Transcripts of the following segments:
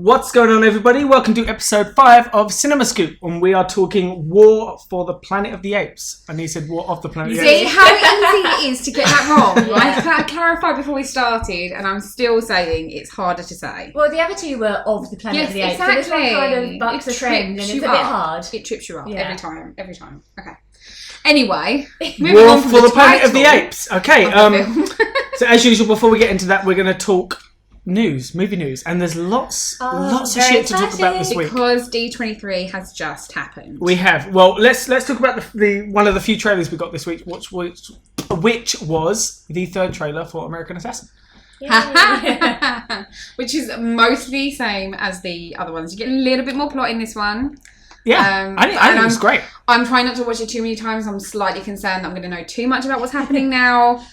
What's going on, everybody? Welcome to episode 5 of CinemaScoop, and we are talking War for the Planet of the Apes. And he said War of the Planet of the Apes. See how easy it is to get that wrong? I clarified before we started, and I'm still saying it's harder to say. Well, the other two were of the Planet of the Apes. Exactly. So this one kind of bucks the trend, and it's a bit hard. It trips you up every time. Okay. Anyway, War for the Planet of the Apes. Okay. So as usual, before we get into that, we're going to talk movie news, and there's lots of shit to talk about this week because D23 has just happened. We have. Well, let's talk about the one of the few trailers we got this week, which was the third trailer for American Assassin. Which is mostly same as the other ones. You get a little bit more plot in this one. Yeah, I think it was great. I'm trying not to watch it too many times. I'm slightly concerned that I'm going to know too much about what's happening now.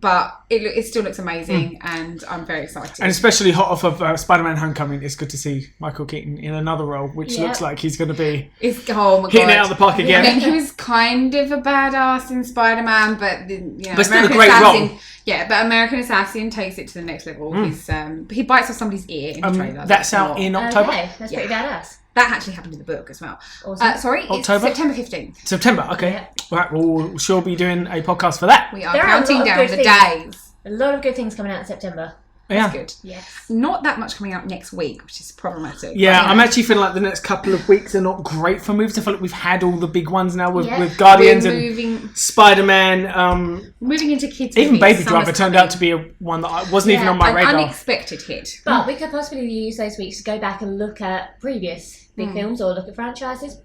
But it still looks amazing, and I'm very excited. And especially hot off of Spider-Man Homecoming, it's good to see Michael Keaton in another role, which looks like he's going to be hitting it out of the park again. I mean, he was kind of a badass in Spider-Man, but but still a great role. Yeah, but American Assassin takes it to the next level. He bites off somebody's ear in the trailer. That's out in October. Okay, that's pretty badass. That actually happened in the book as well. Awesome. October? It's September 15th. September, okay. Yeah. Right, we'll sure be doing a podcast for that. We are counting down the days. A lot of good things coming out in September. That's good. Yes. Not that much coming out next week, which is problematic. Yeah, I'm actually feeling like the next couple of weeks are not great for movies. I feel like we've had all the big ones now with Guardians and Spider-Man. Moving into kids' even movies. Baby Driver turned out to be one that wasn't even on my radar. An unexpected hit. But we could possibly use those weeks to go back and look at previous big films or look at franchises.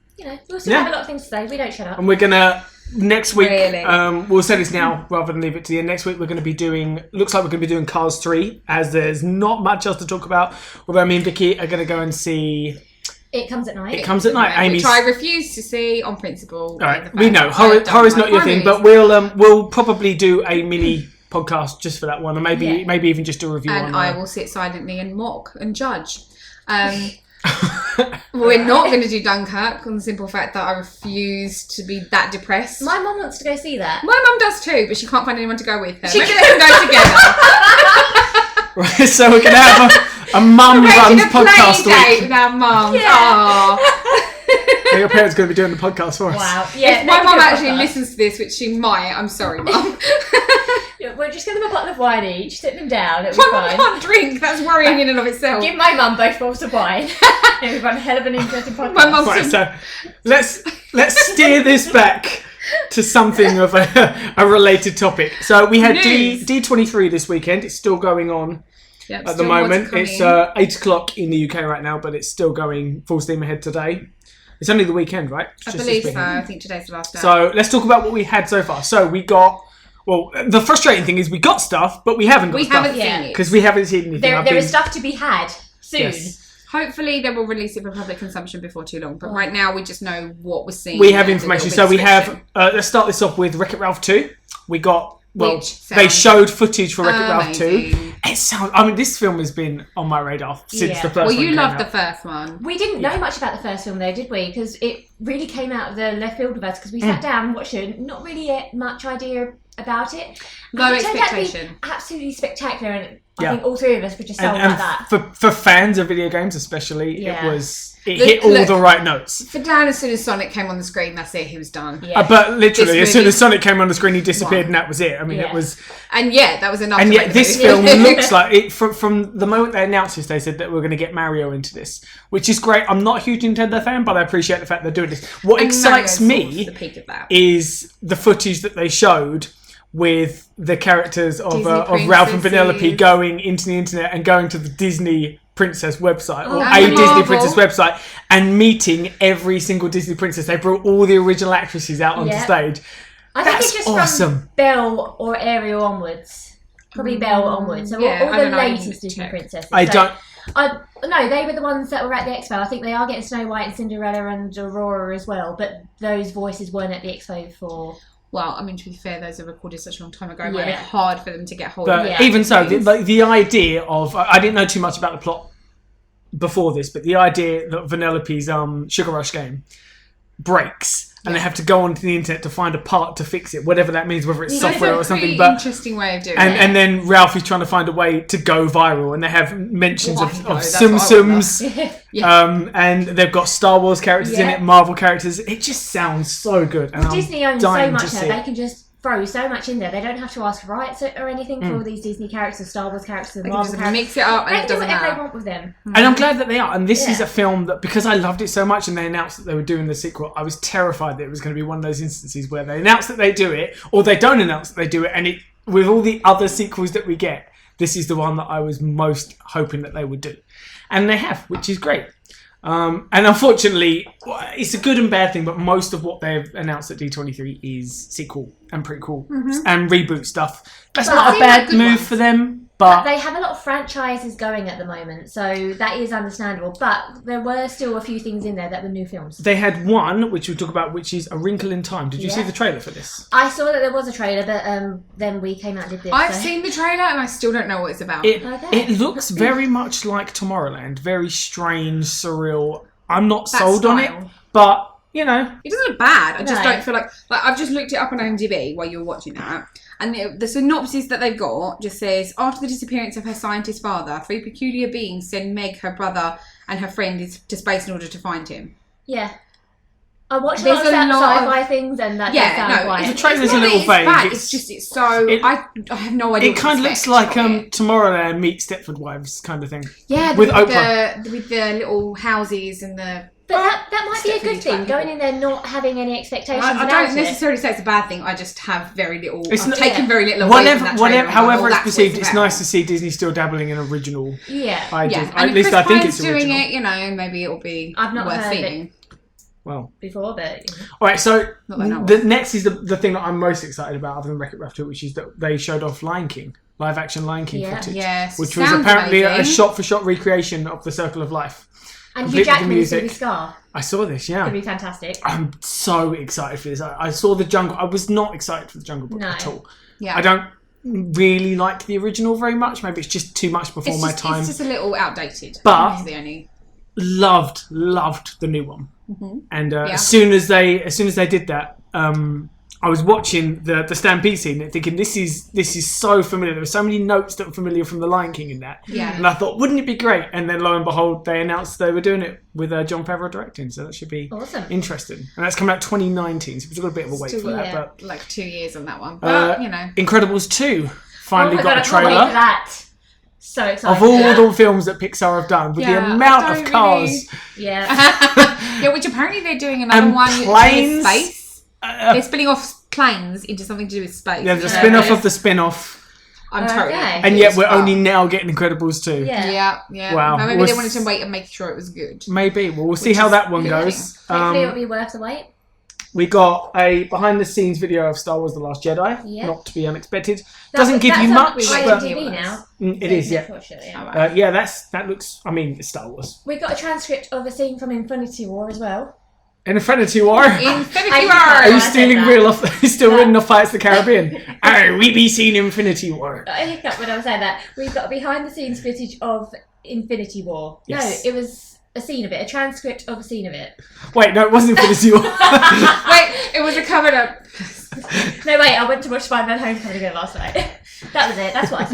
We'll still have a lot of things to say. We don't shut up. And we're going to, next week, we'll say this now rather than leave it to the end. Next week we're going to be doing, looks like we're going to be doing Cars 3, as there's not much else to talk about. Although me and Vicky are going to go and see... It Comes at Night. It Comes at Night. Amy's... Which I refuse to see on principle. All right, we know. Horror's not your thing, but we'll probably do a mini podcast just for that one, or maybe even just a review on that. And I will sit silently and mock and judge. We're not going to do Dunkirk on the simple fact that I refuse to be that depressed. My mum wants to go see that. My mum does too, but she can't find anyone to go with her. Maybe they can go together. Right, so we're going to have a mum runs podcast date with our mums. Yeah. So your parents going to be doing the podcast for us. Wow. Yeah, if my mum actually listens to this, which she might, I'm sorry, mum. We're just give them a bottle of wine each, sit them down, it'll be my fine. mum can't drink, that's worrying in and of itself. Give my mum both bottles of wine. We've got a hell of an interesting podcast. My mum's right, so let's steer this back to something of a related topic. So we had D23 this weekend. It's still going on at the moment. It's 8 o'clock in the UK right now, but it's still going full steam ahead today. It's only the weekend, right? I believe so. I think today's the last day. So let's talk about what we had so far. So we got... Well, the frustrating thing is we got stuff, but we haven't got stuff. We haven't seen it. Because we haven't seen anything. There is stuff to be had soon. Yes. Hopefully they will release it for public consumption before too long. But right now we just know what we're seeing. We have information. So we have... let's start this off with Wreck-It Ralph 2. We got... Well, they showed footage for Wreck-It Ralph 2. This film has been on my radar since the first one. Well, you loved the first one. We didn't know much about the first film though, did we? Because it really came out of the left field of us, because we sat down and watched it, not really much idea about it. Low expectation. Absolutely spectacular, and I think all three of us were just sold like that. For fans of video games especially, it hit all the right notes. For Dan, as soon as Sonic came on the screen, that's it, he was done. Yeah. But literally, as soon as Sonic came on the screen, he disappeared and that was it. I mean, it was... And that was enough. And yet this film looks like... it. From the moment they announced this, they said that we're going to get Mario into this, which is great. I'm not a huge Nintendo fan, but I appreciate the fact they're doing this. What excites me is the footage that they showed with the characters of Ralph and Penelope going into the internet and going to the Disney princess website or a Disney princess website and meeting every single Disney princess. They brought all the original actresses out onto stage. I think it's just awesome. From Belle or Ariel onwards. Probably Belle onwards. So all the latest Disney princesses. No, they were the ones that were at the expo. I think they are getting Snow White and Cinderella and Aurora as well, but those voices weren't at the expo for... Well, I mean, to be fair, those are recorded such a long time ago. It might be hard for them to get hold of. But even so, the idea of... I didn't know too much about the plot before this, but the idea that Vanellope's Sugar Rush game breaks and they have to go onto the internet to find a part to fix it, whatever that means, whether it's software or something. But interesting way of doing it. And then Ralphie's trying to find a way to go viral, and they have mentions of Simpsons, and they've got Star Wars characters in it, Marvel characters. It just sounds so good. And Disney owns so much now; they can just throw so much in there. They don't have to ask rights or anything for all these Disney characters, Star Wars characters, and Marvel characters. Mix it up, and they it can do doesn't whatever matter. they want with them. And I'm glad that they are. And this is a film that, because I loved it so much, and they announced that they were doing the sequel, I was terrified that it was going to be one of those instances where they announce that they do it, or they don't announce that they do it, and it, with all the other sequels that we get, this is the one that I was most hoping that they would do. And they have, which is great. And unfortunately, it's a good and bad thing, but most of what they've announced at D23 is sequel and prequel and reboot stuff. That's not a bad move for them. But they have a lot of franchises going at the moment, so that is understandable. But there were still a few things in there that were new films. They had one, which we'll talk about, which is A Wrinkle in Time. Did you see the trailer for this? I saw that there was a trailer, but then we came out and did this. I've seen the trailer and I still don't know what it's about. It looks very much like Tomorrowland. Very strange, surreal. I'm not sold on it, but, you know. It doesn't look bad. I just don't feel like I've just looked it up on IMDb while you were watching that. And the synopsis that they've got just says, after the disappearance of her scientist father, 3 peculiar beings send Meg, her brother, and her friend to space in order to find him. Yeah. I watched a lot of sci-fi things, and that does sound quite... The trailer's a little vague. It's so... I have no idea. It kind of looks like Tomorrowland meets Stepford Wives kind of thing. Yeah, with Oprah. With the little houses and the... But that might be a good thing, going in there not having any expectations. I don't necessarily say it's a bad thing. I just have very little. I've taken very little away from that trailer. However it's perceived, it's nice to see Disney still dabbling in original ideas. And at least I think it's doing original. it, you know, maybe it'll be I've not worth heard seeing. Well, before, but all right. So the next is the thing that I'm most excited about, other than Wreck-It Ralph 2, which is that they showed off live action Lion King footage, which was apparently a shot-for-shot recreation of the Circle of Life. And Hugh Jackman is going to be Scar. I saw this, yeah. It's going to be fantastic. I'm so excited for this. I saw The Jungle. I was not excited for The Jungle Book at all. Yeah. I don't really like the original very much. Maybe it's just too much before my time. It's just a little outdated. But loved the new one. Mm-hmm. And as soon as they did that, I was watching the Stampede scene and thinking, this is so familiar. There were so many notes that were familiar from The Lion King in that. Yeah. And I thought, wouldn't it be great? And then lo and behold, they announced they were doing it with Jon Favreau directing. So that should be interesting. And that's coming out 2019. So we've got a bit of a wait for that. But like 2 years on that one. But, you know. Incredibles 2 finally got a trailer. I can't wait for that. So excited. Of all the films that Pixar have done, with the amount of cars. Which apparently they're doing another one in space. They're spinning off planes into something to do with space. Yeah, the spin-off of the spin-off. I'm totally. And yet we're only now getting Incredibles 2. Yeah. Wow. Maybe they wanted to wait and make sure it was good. Maybe. Well, we'll see how that one goes. Hopefully it'll be worth the wait. We got a behind-the-scenes video of Star Wars: The Last Jedi. Not to be unexpected. Doesn't give you much. But IMDb now. It is, yeah. That looks. I mean, it's Star Wars. We got a transcript of a scene from Infinity War as well. Infinity War? Infinity War! Are you stealing reading off Pirates of the Caribbean? We be seeing Infinity War. I hiccup when I was saying that. We've got behind-the-scenes footage of Infinity War. Yes. No, it was a scene of it, a transcript of a scene of it. Wait, no, it wasn't Infinity War. Wait, it was a covered up. No, wait, I went to watch Spider-Man Homecoming again last night. That was it, that's what I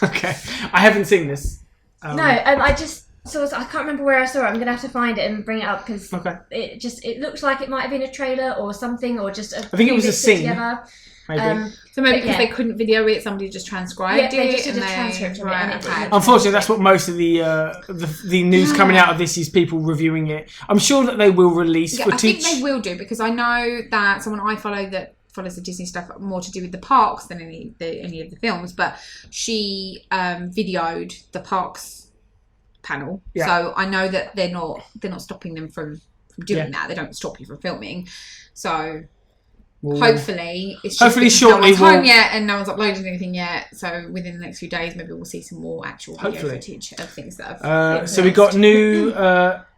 saw. Okay, I haven't seen this. I just... So I can't remember where I saw it. I'm going to have to find it and bring it up because it looks like it might have been a trailer or something or just I think it was a scene. Together. Maybe. So maybe because they couldn't video it, somebody just transcribed it. They just did a transcript of it. Unfortunately, that's what most of the news coming out of this is, people reviewing it. I'm sure that they will release footage. I think they will do, because I know that someone I follow that follows the Disney stuff more to do with the parks than any of the films, but she videoed the parks panel, so I know that they're not stopping them from doing that. They don't stop you from filming, so hopefully it's just shortly no one's home yet and no one's uploaded anything yet, so within the next few days maybe we'll see some more actual video footage of things that have so we got new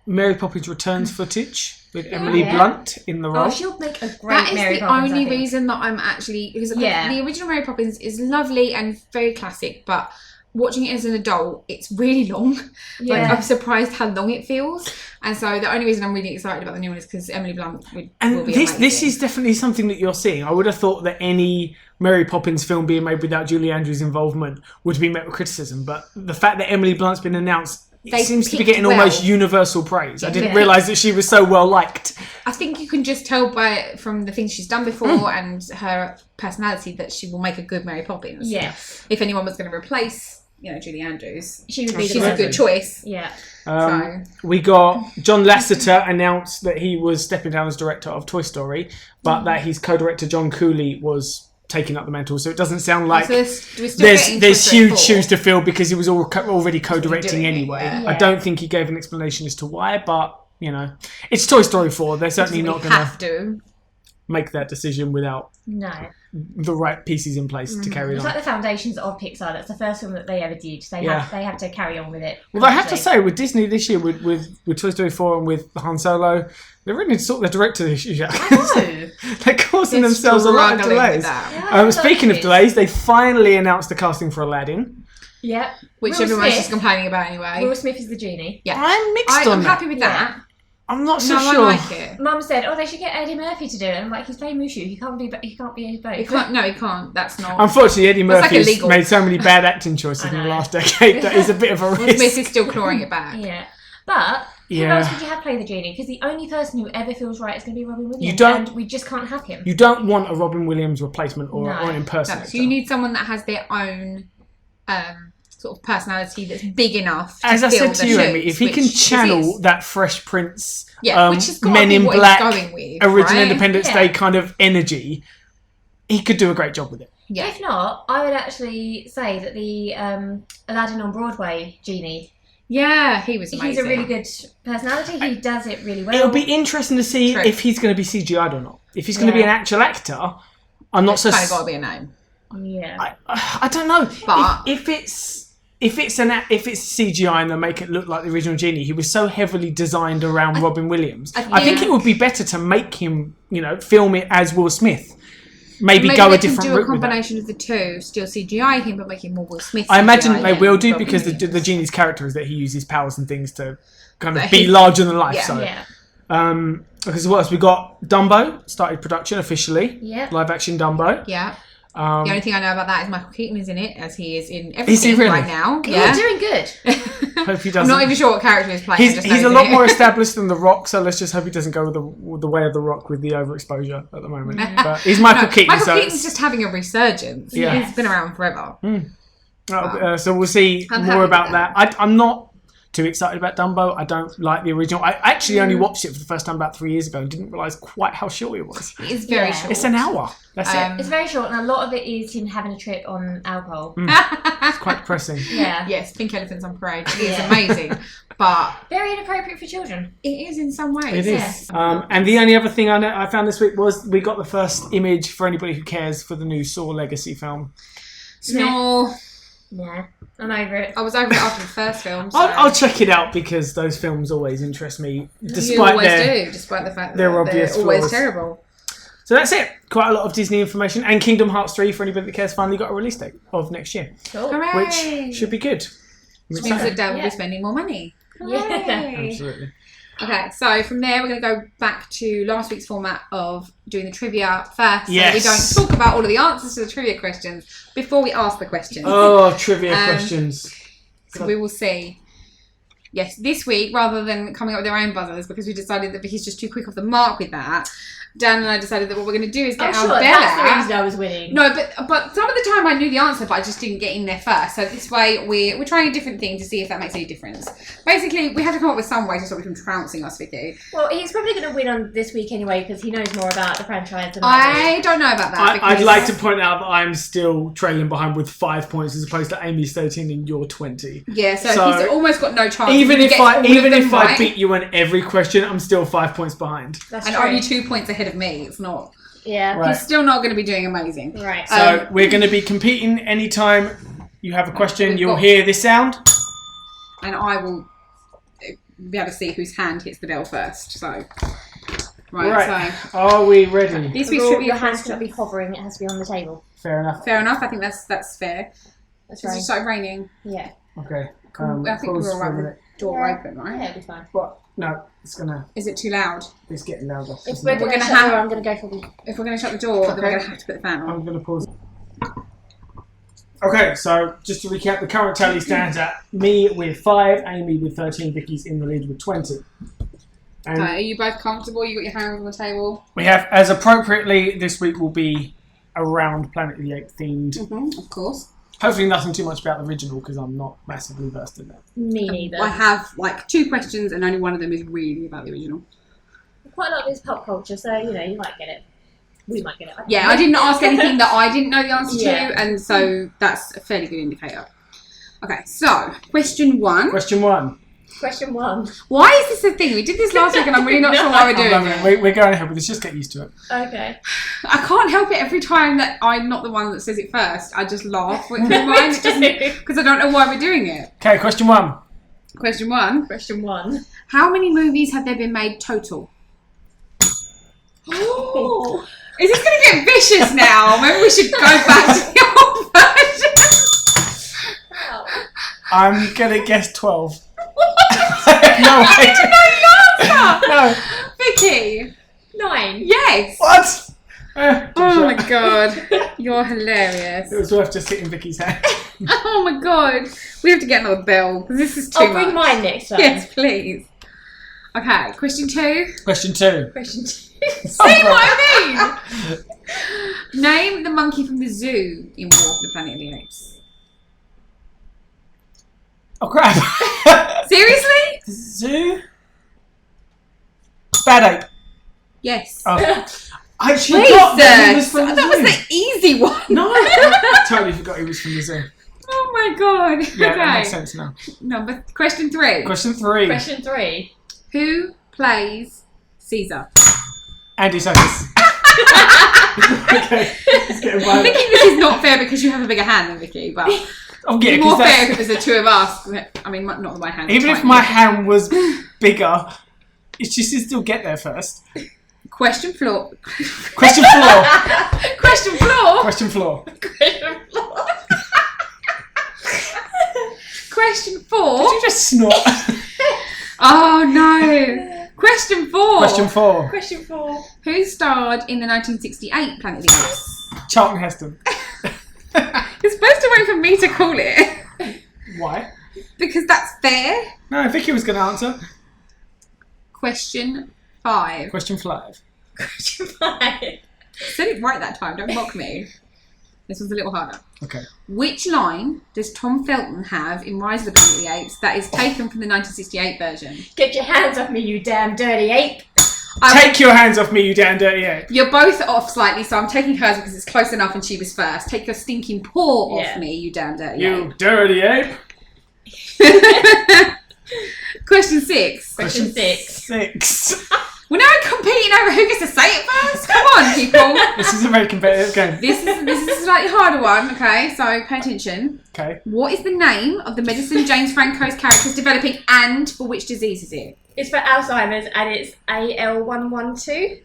Mary Poppins Returns footage with Emily Blunt in the role. Oh, she'll make a great Mary Poppins. That is the only reason that I'm actually, because the original Mary Poppins is lovely and very classic, but watching it as an adult, it's really long. Like, I'm surprised how long it feels. And so the only reason I'm really excited about the new one is because Emily Blunt will be amazing. This is definitely something that you're seeing. I would have thought that any Mary Poppins film being made without Julie Andrews' involvement would be met with criticism. But the fact that Emily Blunt's been announced, it seems to be getting almost universal praise. I didn't realise that she was so well liked. I think you can just tell from the things she's done before and her personality that she will make a good Mary Poppins. Yes. If anyone was going to replace, Julie Andrews, she's a good choice. Yeah. We got John Lasseter announced that he was stepping down as director of Toy Story, but that his co-director John Cooley was taking up the mantle. So it doesn't sound like there's huge shoes to fill because he was already co-directing anyway. Yeah. I don't think he gave an explanation as to why, but it's Toy Story 4. They're certainly not going to have to make that decision without the right pieces in place to carry on. It's like the foundations of Pixar. That's the first film that they ever did. They have to carry on with it. Well, I have to say, with Disney this year, with Toy Story 4 and with Han Solo, they're really sort of the director this year. I know. They're causing themselves a lot of delays. Speaking of delays, they finally announced the casting for Aladdin. Yep. Which everyone's just complaining about anyway. Will Smith is the genie. Yeah. I'm mixed on that. I'm happy with that. I'm not so sure. I like it. Mum said, they should get Eddie Murphy to do it. And I'm like, he's playing Mushu. He can't be both. He can't. That's not... Unfortunately, Eddie Murphy's made so many bad acting choices in the last decade that is a bit of a risk. Will Smith is still clawing it back. Yeah. But who else would you have play the genie? Because the only person who ever feels right is going to be Robin Williams. And we just can't have him. You don't want a Robin Williams replacement or an impersonator. No. So you need someone that has their own... sort of personality that's big enough to as I said to you, shoes, Amy, if he can channel that Fresh Prince, which is Men in Black, going with, original Independence Day kind of energy, he could do a great job with it. Yeah. If not, I would actually say that the Aladdin on Broadway genie. Yeah, he was amazing. He's a really good personality. He does it really well. It'll be interesting to see if he's going to be CGI'd or not. If he's going to be an actual actor, I'm not so... It's kind of got to be a name. Yeah. I don't know. But if it's CGI and they make it look like the original genie, he was so heavily designed around Robin Williams. I think it would be better to make him, film it as Will Smith. Maybe go a different route. Do a combination of the two, still CGI him, but make him more Will Smith. I imagine they will do because the genie's character is that he uses powers and things to kind of be larger than life. Because what else we got? Dumbo started production officially. Yeah. Live action Dumbo. Yeah. The only thing I know about that is Michael Keaton is in it, as he is in everything right now. Yeah, doing good. Hope he doesn't. I'm not even sure what character he's playing. He's a lot more established than The Rock, so let's just hope he doesn't go with the way of The Rock with the overexposure at the moment. But he's Michael Keaton. Michael Keaton's just having a resurgence. Yeah. He's been around forever. So we'll see more about that. I'm not too excited about Dumbo. I don't like the original. I actually only watched it for the first time about 3 years ago and didn't realise quite how short it was. It's very short. It's an hour. That's it. It's very short, and a lot of it is him having a trip on alcohol. It's quite depressing. Yeah. Yes, Pink Elephants on Parade. It is amazing, but very inappropriate for children. It is in some ways. It is. And the only other thing I found this week was we got the first image for anybody who cares for the new Saw Legacy film. Snore. Yeah, I'm over it. I was over it after the first film. So. I'll check it out because those films always interest me, despite despite the fact that they're always terrible. So that's it. Quite a lot of Disney information, and Kingdom Hearts 3 for anybody that cares finally got a release date of next year, which should be good. Which means that Dad will be spending more money. Yeah, absolutely. Okay, so from there we're going to go back to last week's format of doing the trivia first. Yes. So we don't talk about all of the answers to the trivia questions before we ask the questions. Oh, trivia questions. So we will see. Yes, this week, rather than coming up with their own buzzers, because we decided that Vicky's just too quick off the mark with that, Dan and I decided that what we're going to do is get our bell that's out. the reason I was winning. No, but some of the time I knew the answer, but I just didn't get in there first. So this way we're trying a different thing to see if that makes any difference. Basically, we have to come up with some way to stop him trouncing us, Vicky. Well, he's probably going to win on this week anyway because he knows more about the franchise than I don't know about that. I'd like to point out that I'm still trailing behind with 5 points as opposed to Amy's 13 and you're 20. Yeah, so he's almost got no chance. Even if I beat you on every question, I'm still 5 points behind. That's true. Only 2 points ahead of me. It's not. Yeah. Right. He's still not going to be doing amazing. Right. So we're going to be competing anytime you have a question. You'll hear this sound. And I will be able to see whose hand hits the bell first. So, right. So are we ready? This week's trivia your hands cannot be hovering. It has to be on the table. Fair enough. Fair enough. I think that's fair. That's right. It started raining. Yeah. Okay. I think we're all right with the door open, right? Yeah, it'll be fine. But no, it's gonna. Is it too loud? It's getting louder. If we're going to shut the door, I'm going to go for the... If we're going to shut the door, then we're going to have to put the fan on. I'm going to pause. Okay, so just to recap, the current tally stands at me with 5, Amy with 13, Vicky's in the lead with 20. And are you both comfortable? You got your hands on the table? We have, as appropriately, this week will be around Planet of the Apes themed. Of course. Hopefully nothing too much about the original because I'm not massively versed in that. Me neither. I have like 2 questions and only one of them is really about the original. Quite a lot of it's pop culture, so you know you might get it. We might get it. I didn't ask anything that I didn't know the answer to, and so that's a fairly good indicator. Okay, so question 1. Question 1. Question 1. Why is this a thing? We did this last week and I'm really not sure why we're doing it. We're going ahead with this, just get used to it. Okay. I can't help it every time that I'm not the one that says it first. I just laugh with my mind because I don't know why we're doing it. Okay, question 1. Question 1. Question 1. How many movies have there been made total? Oh. Is this going to get vicious now? Maybe we should go back to the old version. Wow. I'm going to guess 12. No, I don't know the answer. No. Vicky. 9. Yes. What? Oh my god. You're hilarious. It was worth just hitting Vicky's hand. Oh my god. We have to get another bell because this is too much. I'll bring mine next time. Yes, please. Okay, question 2. Question 2. Question 2. See what I mean? Name the monkey from the zoo in War for the Planet of the Apes. Oh crap. Seriously? Zoo? Bad Ape. Yes. Oh. I actually forgot that he was from the zoo. That was the easy one. No, I totally forgot he was from the zoo. Oh my god. Yeah, okay. that makes sense now. Number question 3. Question 3. Question 3. Who plays Caesar? Andy Serkis. Okay, it's getting violent. I'm thinking this is not fair because you have a bigger hand than Vicky, but it's more fair if it was the 2 of us. I mean, not that my hand. Even if my hand was bigger, it's just to still get there first. Question floor. Question floor. Question floor. Question floor. Question 4. Question 4. Did you just snort? Oh no. Question 4. Question 4. Question 4. Who starred in the 1968 Planet of the Apes? Charlton Heston. You're supposed to wait for me to call it. Why? Because that's fair. No, Vicky was going to answer. Question 5. Question 5. Question 5. I said it right that time. Don't mock me. This was a little harder. Okay. Which line does Tom Felton have in Rise of the Planet of the Apes that is taken from the 1968 version? Get your hands off me, you damn dirty ape. Take your hands off me, you damn dirty ape. You're both off slightly, so I'm taking hers because it's close enough and she was first. Take your stinking paw off me, you damn dirty ape. You dirty ape. Question 6. Question 6. 6. We're now competing over who gets to say it first. Come on, people. This is a very competitive game. This is a slightly harder one, okay? So pay attention. Okay. What is the name of the medicine James Franco's character is developing and for which disease is it? It's for Alzheimer's and it's AL112?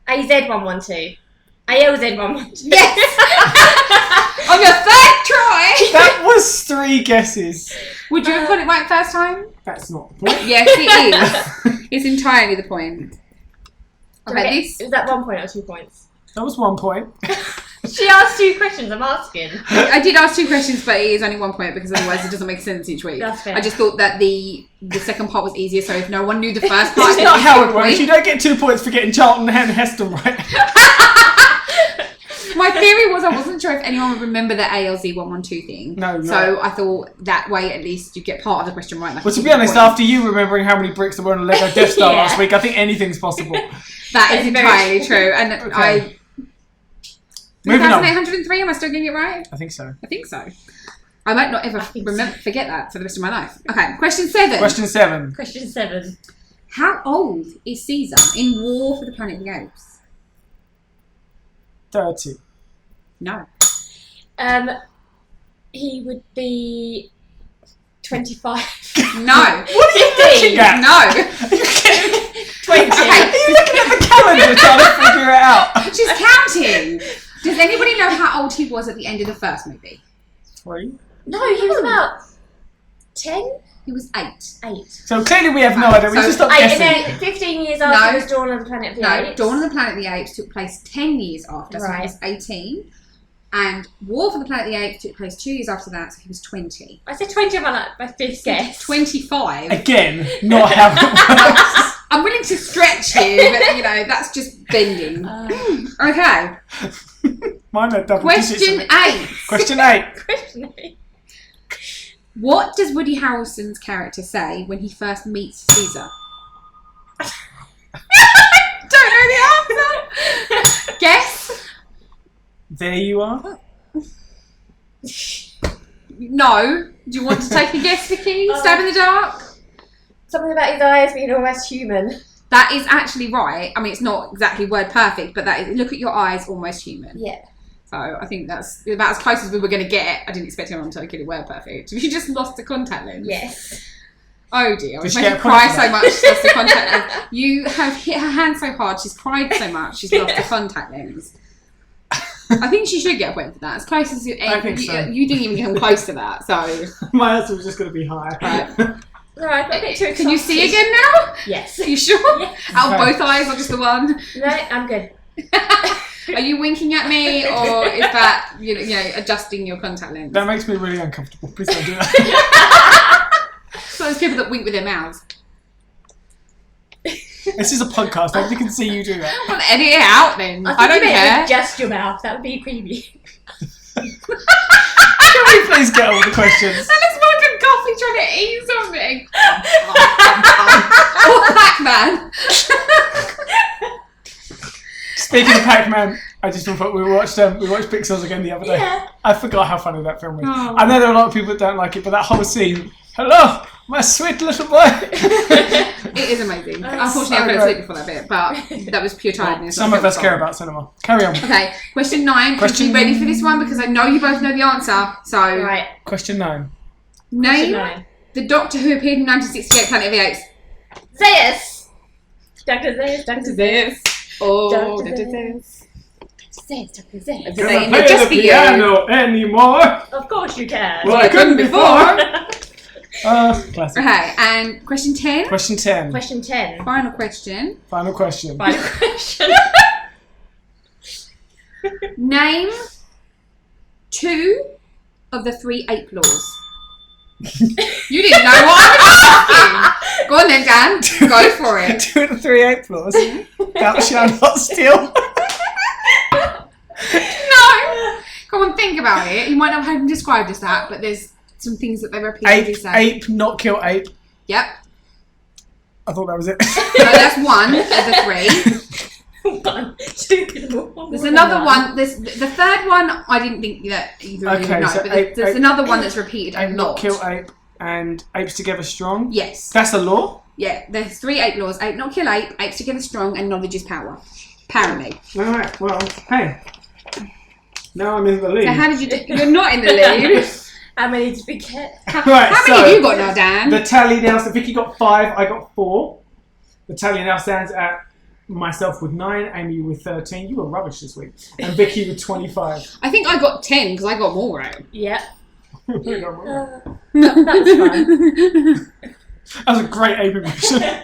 AZ112. ALZ112. Yes! On your 3rd try! That was 3 guesses. Would you have got it right first time? That's not the point. Yes, it is. It's entirely the point. Okay, is that 1 point or 2 points? That was 1 point. She asked 2 questions, I'm asking. I did ask 2 questions, but it is only 1 point because otherwise it doesn't make sense each week. That's fair. I just thought that the second part was easier, so if no one knew the first part... That's not how it works. You don't get 2 points for getting Charlton and Heston right. My theory was I wasn't sure if anyone would remember the ALZ112 thing. No, so I thought that way at least you get part of the question right. Well, to be honest, after you remembering how many bricks there were on a Lego Death Star last week, I think anything's possible. That is entirely true. And okay. 3,803, am I still getting it right? I think so. I think so. I might not ever forget that for the rest of my life. Okay, question 7. Question 7. Question 7. How old is Caesar in War for the Planet of the Apes? 30. No. He would be 25. No. What are you looking at? No. 20. Okay. Are you looking at the calendar trying to figure it out? She's counting. Does anybody know how old he was at the end of the first movie? 3. No, he was about 10. He was 8. 8. So clearly we have no idea. We just stopped guessing. And then 15 years after was Dawn of the Planet of the Apes. Dawn of the Planet of the Apes took place 10 years after, so he was 18. And War for the Planet of the Apes took place 2 years after that, so he was 20. I said 20 on my fifth guess. 25. Again, not how it works. I'm willing to stretch here, but that's just bending. Okay. Mine are double Question 8. Question 8. Question 8. What does Woody Harrelson's character say when he first meets Caesar? Don't know the answer. Guess. There you are. No. Do you want to take a guess, Vicky? Stab in the dark? Something about his eyes being almost human. That is actually right. I mean, it's not exactly word perfect, but that is, look at your eyes, almost human. Yeah. So I think that's about as close as we were going to get. I didn't expect anyone to get it word perfect. You just lost the contact lens. Yes. Oh dear. I was making her cry so much she lost the contact lens. You have hit her hand so hard, she's cried so much, she's lost the contact lens. I think she should get a point for that. As close as you, I think so. You didn't even come close to that, so. My answer was just going to be high. Right. Alright, got a bit too excited. Can you see again now? Yes. Are you sure? Yes. Out of both eyes or just the one? No, I'm good. Are you winking at me, or is that adjusting your contact lens? That makes me really uncomfortable. Please don't do that. So there's people that wink with their mouths. This is a podcast. Nobody can see you do that. Well, edit it out then. I don't care. Just your mouth. That would be creepy. Can we please get on with the questions? That looks more like a coffee trying to eat something. Or Pac-Man. Speaking of Pac-Man, I just thought we watched Pixels again the other day. Yeah. I forgot how funny that film was. Oh. I know there are a lot of people that don't like it, but that whole scene, hello, my sweet little boy. It is amazing. Unfortunately, I fell asleep before that bit, but that was pure tiredness. Some of us care about cinema. Carry on. Okay, question 9. Are you ready for this one? Because I know you both know the answer. So, right. Question 9. Name the Doctor who appeared in 1968 Planet of the Apes. Zeus. Dr. Zeus. Oh, Dr. Dr. Zeus. Dr. Zeus. Can I play the piano anymore? Of course you can. Well, I couldn't before. Classic. Okay, and question 10. Question 10. Question 10. Final question. Final question. Final question. Name 2 of the 3 ape laws. You didn't know what I was asking. Go on then, Dan. Go for it. 2 of the 3 ape laws. Thou shalt not steal. No. Come on, think about it. You might not have them described as that, but there's some things that they repeatedly say. Ape, not kill ape. Yep. I thought that was it. So that's 1 of the 3. 1, 2. There's another one. There's the third one. I didn't think that either of you would know, so but there's another one that's repeated a ape, not lot. kill ape, and apes together strong. Yes. That's a law. Yeah. There's 3 ape laws: ape, not kill ape, apes together strong, and knowledge is power. Apparently. All right. Well, hey. Now I'm in the lead. So how did you do? You're not in the lead. How many did we get? How many have you got now, Dan? The tally now. So Vicky got 5. I got 4. The tally now stands at myself with 9, Amy with 13. You were rubbish this week, and Vicky with 25. I think I got 10 because I got more out. Yeah. That's fun. That was a great ape impression. I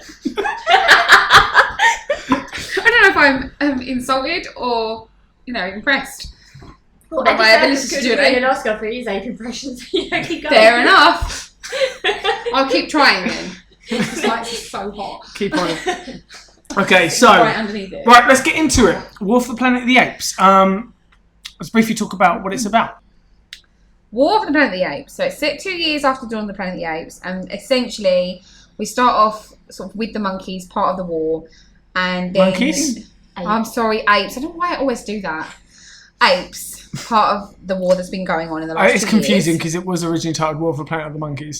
don't know if I'm insulted or impressed. Well, by my ability to do an Oscar for his ape impressions. Fair enough. I'll keep trying then. This lights is so hot. Keep on it. Okay, so right underneath it. Right, let's get into it. War for the Planet of the Apes. Let's briefly talk about what it's about. War for the Planet of the Apes. So it's set 2 years after Dawn of the Planet of the Apes, and essentially we start off sort of with the monkeys, part of the war, and then monkeys. I'm sorry, apes. I don't know why I always do that. Apes, part of the war that's been going on in the last 2 years. It's confusing because it was originally titled War for the Planet of the Monkeys.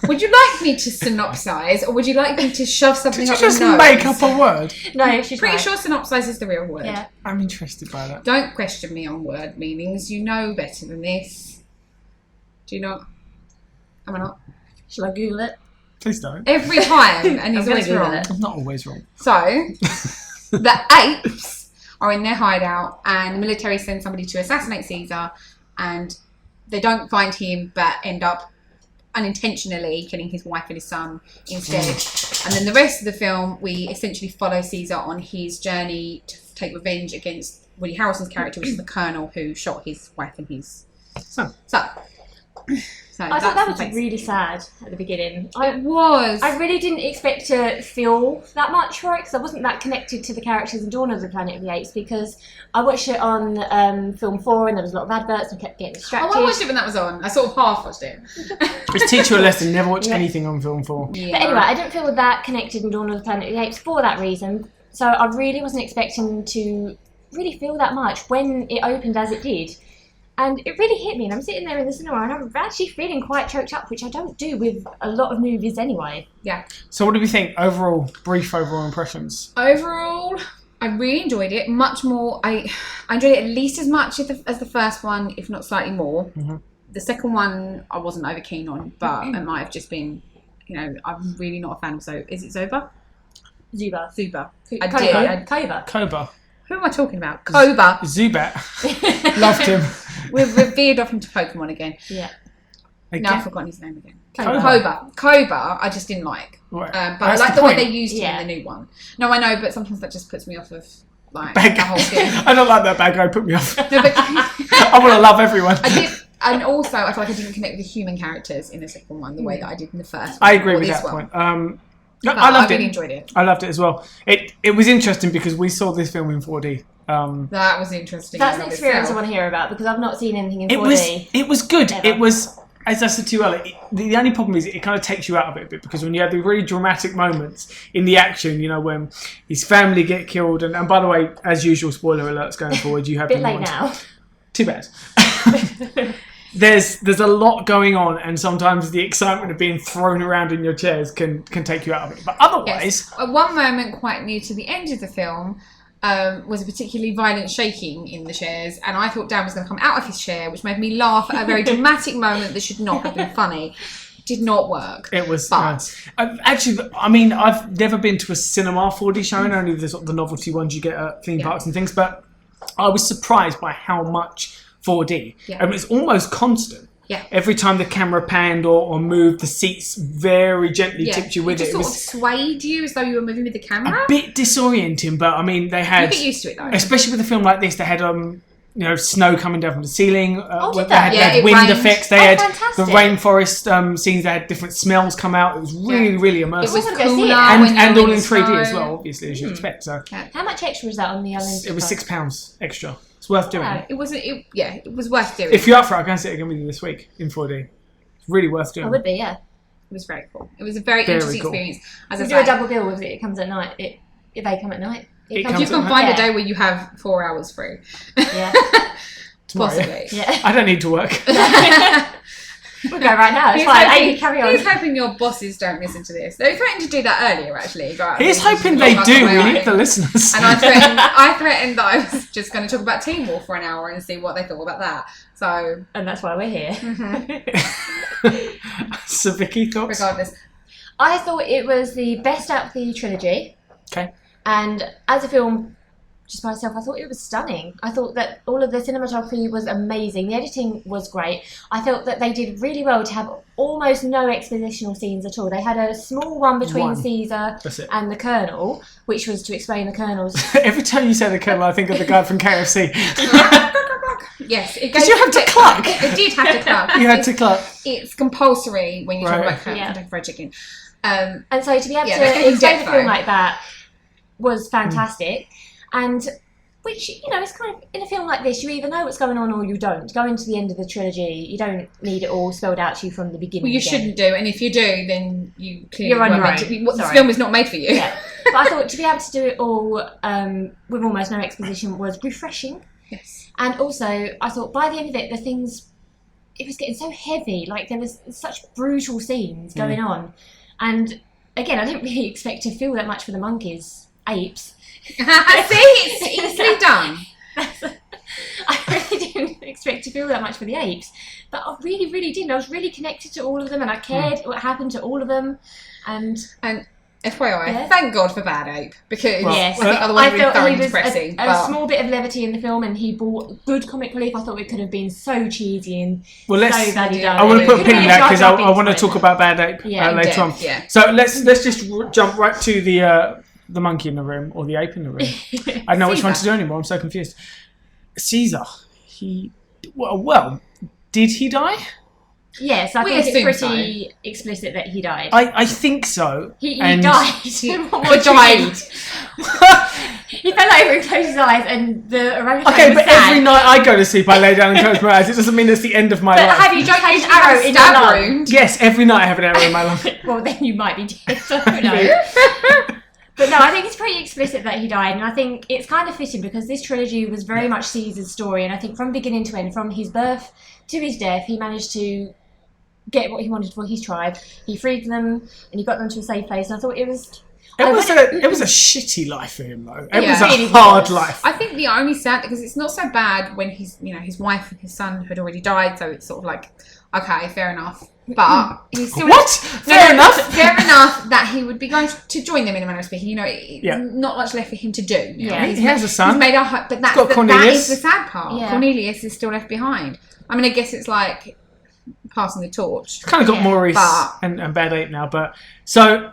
Would you like me to synopsize, or would you like me to shove something up your nose? Did you just make up a word? No, she's pretty sure synopsize is the real word. Yeah. I'm interested by that. Don't question me on word meanings. You know better than this. Do you not? Am I not? Shall I Google it? Please don't. Every time, and he's always wrong. I'm not always wrong. So, the apes are in their hideout, and the military sends somebody to assassinate Caesar, and they don't find him, but end up unintentionally killing his wife and his son instead. And then the rest of the film, we essentially follow Caesar on his journey to take revenge against Woody Harrelson's character, which is the Colonel who shot his wife and his son. So I thought that was really sad at the beginning. It was. I really didn't expect to feel that much for it because I wasn't that connected to the characters in Dawn of the Planet of the Apes because I watched it on Film 4 and there was a lot of adverts and I kept getting distracted. Oh, I watched it when that was on. I sort of half watched it. Just teach you a lesson, never watch anything on Film 4. Yeah. But anyway, I didn't feel that connected in Dawn of the Planet of the Apes for that reason. So I really wasn't expecting to really feel that much when it opened as it did. And it really hit me, and I'm sitting there in the cinema, and I'm actually feeling quite choked up, which I don't do with a lot of movies anyway. Yeah. So what do we think? Brief overall impressions? Overall, I really enjoyed it. Much more, I enjoyed it at least as much as the first one, if not slightly more. Mm-hmm. The second one, I wasn't over keen on, but it might have just been, I'm really not a fan of Is it Zoba? Zuba. Koba. Who am I talking about? Koba. Zubat. Loved him. We've veered off into Pokemon again. Yeah. Now I've forgotten his name again. Koba, I just didn't like. Right. But I like the way they used him in the new one. No, I know, but sometimes that just puts me off of the whole thing. I don't like that bad guy, put me off. No, but I want to love everyone. I did, and also I feel like I didn't connect with the human characters in the second one the way that I did in the first one. I agree with that point. I really enjoyed it. I loved it as well. It was interesting because we saw this film in 4D. That was interesting. That's an experience I want to hear about because I've not seen anything in 4D. It was good. Ever. It was, as I said to you earlier, the only problem is it kind of takes you out of it a bit because when you have the really dramatic moments in the action, when his family get killed, and by the way, as usual, spoiler alerts going forward, you have bit late now. Too bad. There's a lot going on, and sometimes the excitement of being thrown around in your chairs can take you out of it. But otherwise, one moment quite near to the end of the film was a particularly violent shaking in the chairs, and I thought Dan was going to come out of his chair, which made me laugh at a very dramatic moment that should not have been funny. Did not work. It was actually. I mean, I've never been to a cinema 4D showing, only the novelty ones you get at theme parks and things. But I was surprised by how much 4D. Yeah. It's almost constant. Yeah. Every time the camera panned or moved, the seats very gently tipped you with it. It sort of swayed you as though you were moving with the camera. A bit disorienting, but I mean, they had. You get used to it though. Especially with a film like this, they had snow coming down from the ceiling. They had wind effects. They had fantastic. the rainforest scenes. They had different smells come out. It was really immersive. It was cooler and all in 3D as well, obviously, as you'd expect. So. How much extra was that on the Olympic? It was £6 extra. It's worth doing. It was worth doing. If you're up for it, I can see it again with you this week in 4D. It's really worth doing. I would be, yeah. It was very cool. It was a very interesting experience. As we do a double bill with it. It comes at night. If they come at night. You can find a day where you have 4 hours free. Yeah. Possibly. Yeah. I don't need to work. We'll go right now. It's fine. Carry on. He's hoping your bosses don't listen to this. They threatened to do that earlier, actually. He's hoping they do. We need the listeners. And I threatened that I was just going to talk about Teen Wolf for an hour and see what they thought about that. So, and that's why we're here. Mm-hmm. So, Vicky, thoughts? Regardless, I thought it was the best out of the trilogy. Okay. And as a film, just by itself, I thought it was stunning. I thought that all of the cinematography was amazing. The editing was great. I felt that they did really well to have almost no expositional scenes at all. They had a small one between Caesar and the Colonel, which was to explain the Colonel's... Every time you say the Colonel, I think of the guy from KFC. Yes. Because you have to cluck. It did have to cluck. You had to cluck. It's compulsory when you talk about Kentucky Fried Chicken. And so to be able to explain a film like that was fantastic. And which, it's kind of, in a film like this, you either know what's going on or you don't. Going to the end of the trilogy, you don't need it all spelled out to you from the beginning. Well, you shouldn't do, and if you do, then you're on your own. The film is not made for you. Yeah. But I thought to be able to do it all with almost no exposition was refreshing. Yes. And also, I thought by the end of it, it was getting so heavy. Like, there was such brutal scenes going on. And again, I didn't really expect to feel that much for the monkeys, apes. See, it's easily done. I really didn't expect to feel that much for the apes, but I really did. I was really connected to all of them, and I cared what happened to all of them. And FYI, thank God for Bad Ape, because I think otherwise I it would felt be very he was depressing. a small bit of levity in the film, and he brought good comic relief. I thought it could have been so cheesy and so badly done. I want to put a pin in that because I want to talk about Bad Ape later on. Yeah. So let's just jump right to the monkey in the room or the ape in the room. I don't know which one to do anymore. I'm so confused. Caesar, did he die? Yes, I think it's pretty explicit that he died. I think so. He died. He died. He fell over and closed his eyes, and the orangutan Okay, was but sad. every night I go to sleep, I lay down and close my eyes. It doesn't mean it's the end of my life. But have you had an arrow in your lung? Yes, every night I have an arrow in my lung. Well, then you might be dead. I don't know. But no, I think it's pretty explicit that he died, and I think it's kind of fitting because this trilogy was very much Caesar's story, and I think from beginning to end, from his birth to his death, he managed to get what he wanted for his tribe. He freed them, and he got them to a safe place, and I thought it was a shitty life for him, though. It was a hard life. I think the only sad, because it's not so bad when his wife and his son had already died, so it's sort of like, okay, fair enough. But he's still fair enough that he would be going to join them in a manner of speaking. Not much left for him to do. He has a son. He's made but that is the sad part. Yeah. Cornelius is still left behind. I mean, I guess it's like passing the torch. Kind of got Maurice and Bad Ape now, but so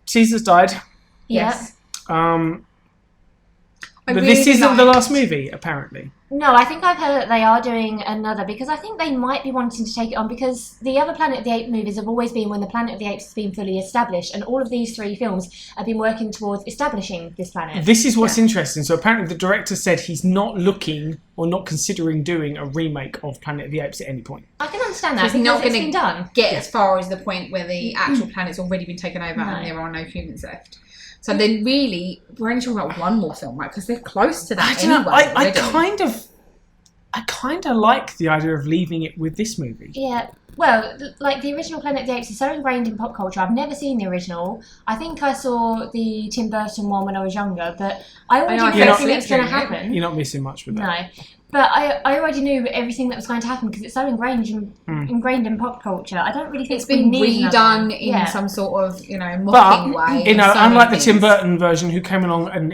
Caesar's died. Yes. But this isn't the last movie, apparently. No, I think I've heard that they are doing another, because I think they might be wanting to take it on, because the other Planet of the Apes movies have always been when the Planet of the Apes has been fully established, and all of these 3 films have been working towards establishing this planet. This is what's interesting. So apparently the director said he's not looking or not considering doing a remake of Planet of the Apes at any point. I can understand that, so he's not going to get as far as the point where the actual planet's already been taken over and there are no humans left. So then really, we're only talking about one more film, right? Because they're close to that I kind of like the idea of leaving it with this movie. Yeah. Well, like the original Planet of the Apes is so ingrained in pop culture. I've never seen the original. I think I saw the Tim Burton one when I was younger, but I already knew everything that was going to happen. You're not missing much with that. No. But I already knew everything that was going to happen because it's so ingrained in pop culture. I don't really think it's been redone in some sort of mocking way. Unlike the Tim Burton version, who came along and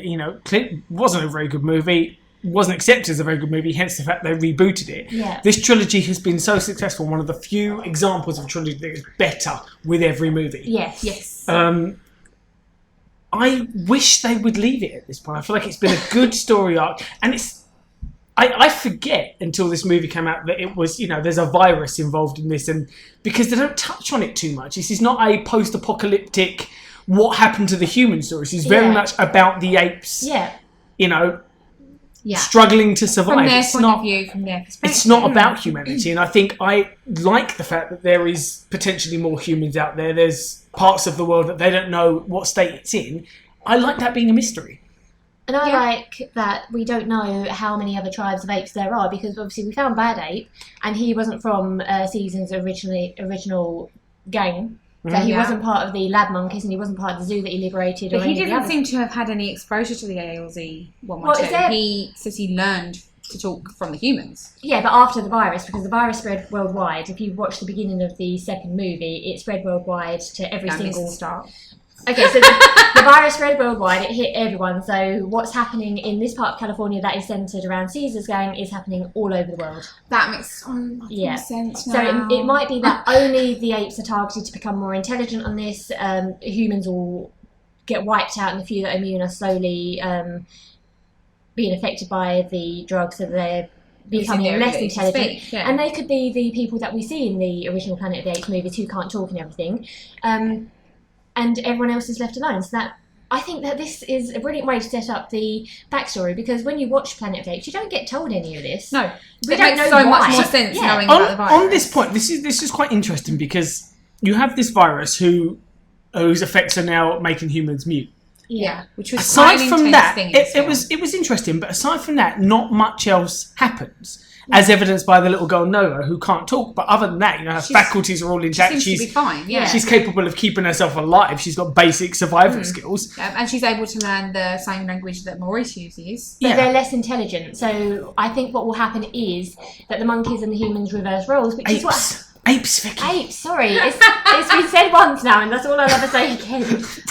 wasn't a very good movie, wasn't accepted as a very good movie, hence the fact they rebooted it. Yeah. This trilogy has been so successful, one of the few examples of a trilogy that is better with every movie. Yes. I wish they would leave it at this point. I feel like it's been a good story arc, and I forget until this movie came out that it was, there's a virus involved in this, and because they don't touch on it too much. This is not a post-apocalyptic what happened to the human story. This is very much about the apes. Yeah. Struggling to survive. From their point of view, from their perspective. It's not about humanity, and I think I like the fact that there is potentially more humans out there. There's parts of the world that they don't know what state it's in. I like that being a mystery. And I like that we don't know how many other tribes of apes there are, because obviously we found Bad Ape, and he wasn't from Caesar's original gang. So he wasn't part of the lab monkeys, and he wasn't part of the zoo that he liberated. But he didn't seem to have had any exposure to the ALZ 112. He says he learned to talk from the humans. Yeah, but after the virus, because the virus spread worldwide. If you watch the beginning of the second movie, it spread worldwide to every single start. Okay, so the virus spread worldwide, it hit everyone. So what's happening in this part of California that is centred around Caesar's gang is happening all over the world. That makes so much more sense now. So it might be that only the apes are targeted to become more intelligent on this. Humans will get wiped out, and the few that are immune are slowly being affected by the drugs, so they're becoming less intelligent. And they could be the people that we see in the original Planet of the Apes movies who can't talk and everything. And everyone else is left alone. So that I think that this is a brilliant way to set up the backstory, because when you watch Planet of the Apes, you don't get told any of this. No, it makes so much more sense knowing about the virus. On this point, this is quite interesting, because you have this virus whose effects are now making humans mute. Yeah, which was aside from that, it was interesting. But aside from that, not much else happens. As evidenced by the little girl Noah, who can't talk, but other than that, her faculties are all intact. She's to be fine. Yeah, she's capable of keeping herself alive. She's got basic survival skills, and she's able to learn the same language that Maurice uses. But they're less intelligent. So I think what will happen is that the monkeys and the humans reverse roles, which is what Apes, Vicky. Apes, sorry. It's been said once now, and that's all I'll ever say again.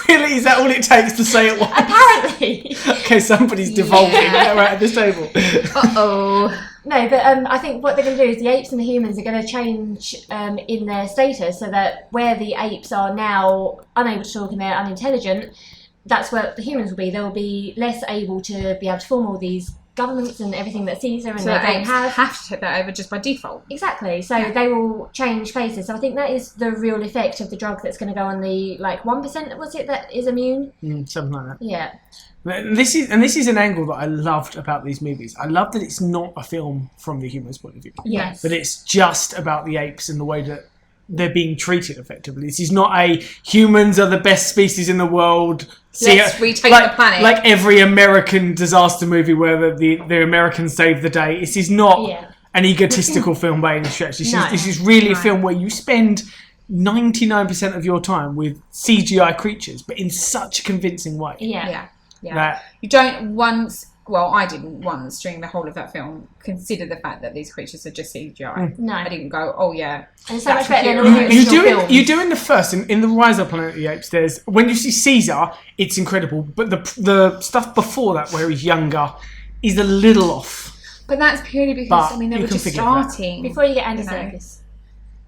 Really? Is that all it takes to say it once? Apparently. Okay, somebody's devolving right at this table. Uh-oh. No, but I think what they're going to do is the apes and the humans are going to change in their status so that where the apes are now unable to talk and they're unintelligent, that's where the humans will be. They'll be less able to be able to form all these governments and everything that Caesar and so they don't have to take that over just by default. Exactly. So they will change places. So I think that is the real effect of the drug that's going to go on the 1%. Was it that is immune? Something like that. Yeah. This is an angle that I loved about these movies. I love that it's not a film from the human's point of view. Yes. That it's just about the apes and the way that they're being treated effectively. This is not a humans are the best species in the world. Let's retake the planet. Like every American disaster movie where the Americans save the day. This is not an egotistical film by any stretch. This is really a film where you spend 99% of your time with CGI creatures, but in such a convincing way. Yeah. You don't once... Well, I didn't once during the whole of that film consider the fact that these creatures are just CGI. No. I didn't go, oh yeah. And it's so much better than all the original films. You do in the first, in the Rise of Planet of the Apes, there's... When you see Caesar, it's incredible. But the stuff before that, where he's younger, is a little off. But that's purely because, they were just starting. Before you get Andy Serkis.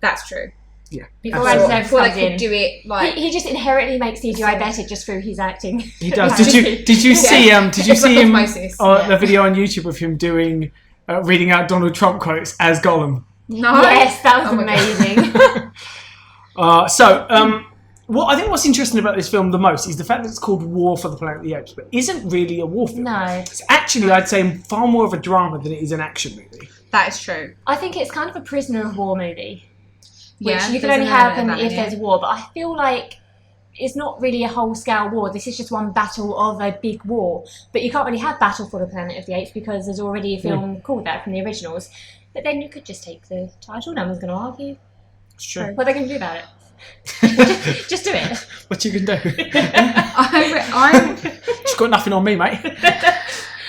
That's true. Yeah. Before they could do it he just inherently makes CGI better just through his acting. He does. Did you see him? The video on YouTube of him doing reading out Donald Trump quotes as Gollum? No. Yes, that was amazing. What's interesting about this film the most is the fact that it's called War for the Planet of the Apes, but isn't really a war film. No. It's actually, I'd say, far more of a drama than it is an action movie. That is true. I think it's kind of a prisoner of war movie. Which you can only happen if there's a war, but I feel like it's not really a whole-scale war. This is just one battle of a big war. But you can't really have Battle for the Planet of the Apes because there's already a film called that from the originals. But then you could just take the title. No one's going to argue. It's true. So what are they going to do about it? just do it. What you can do? I'm... She's got nothing on me, mate.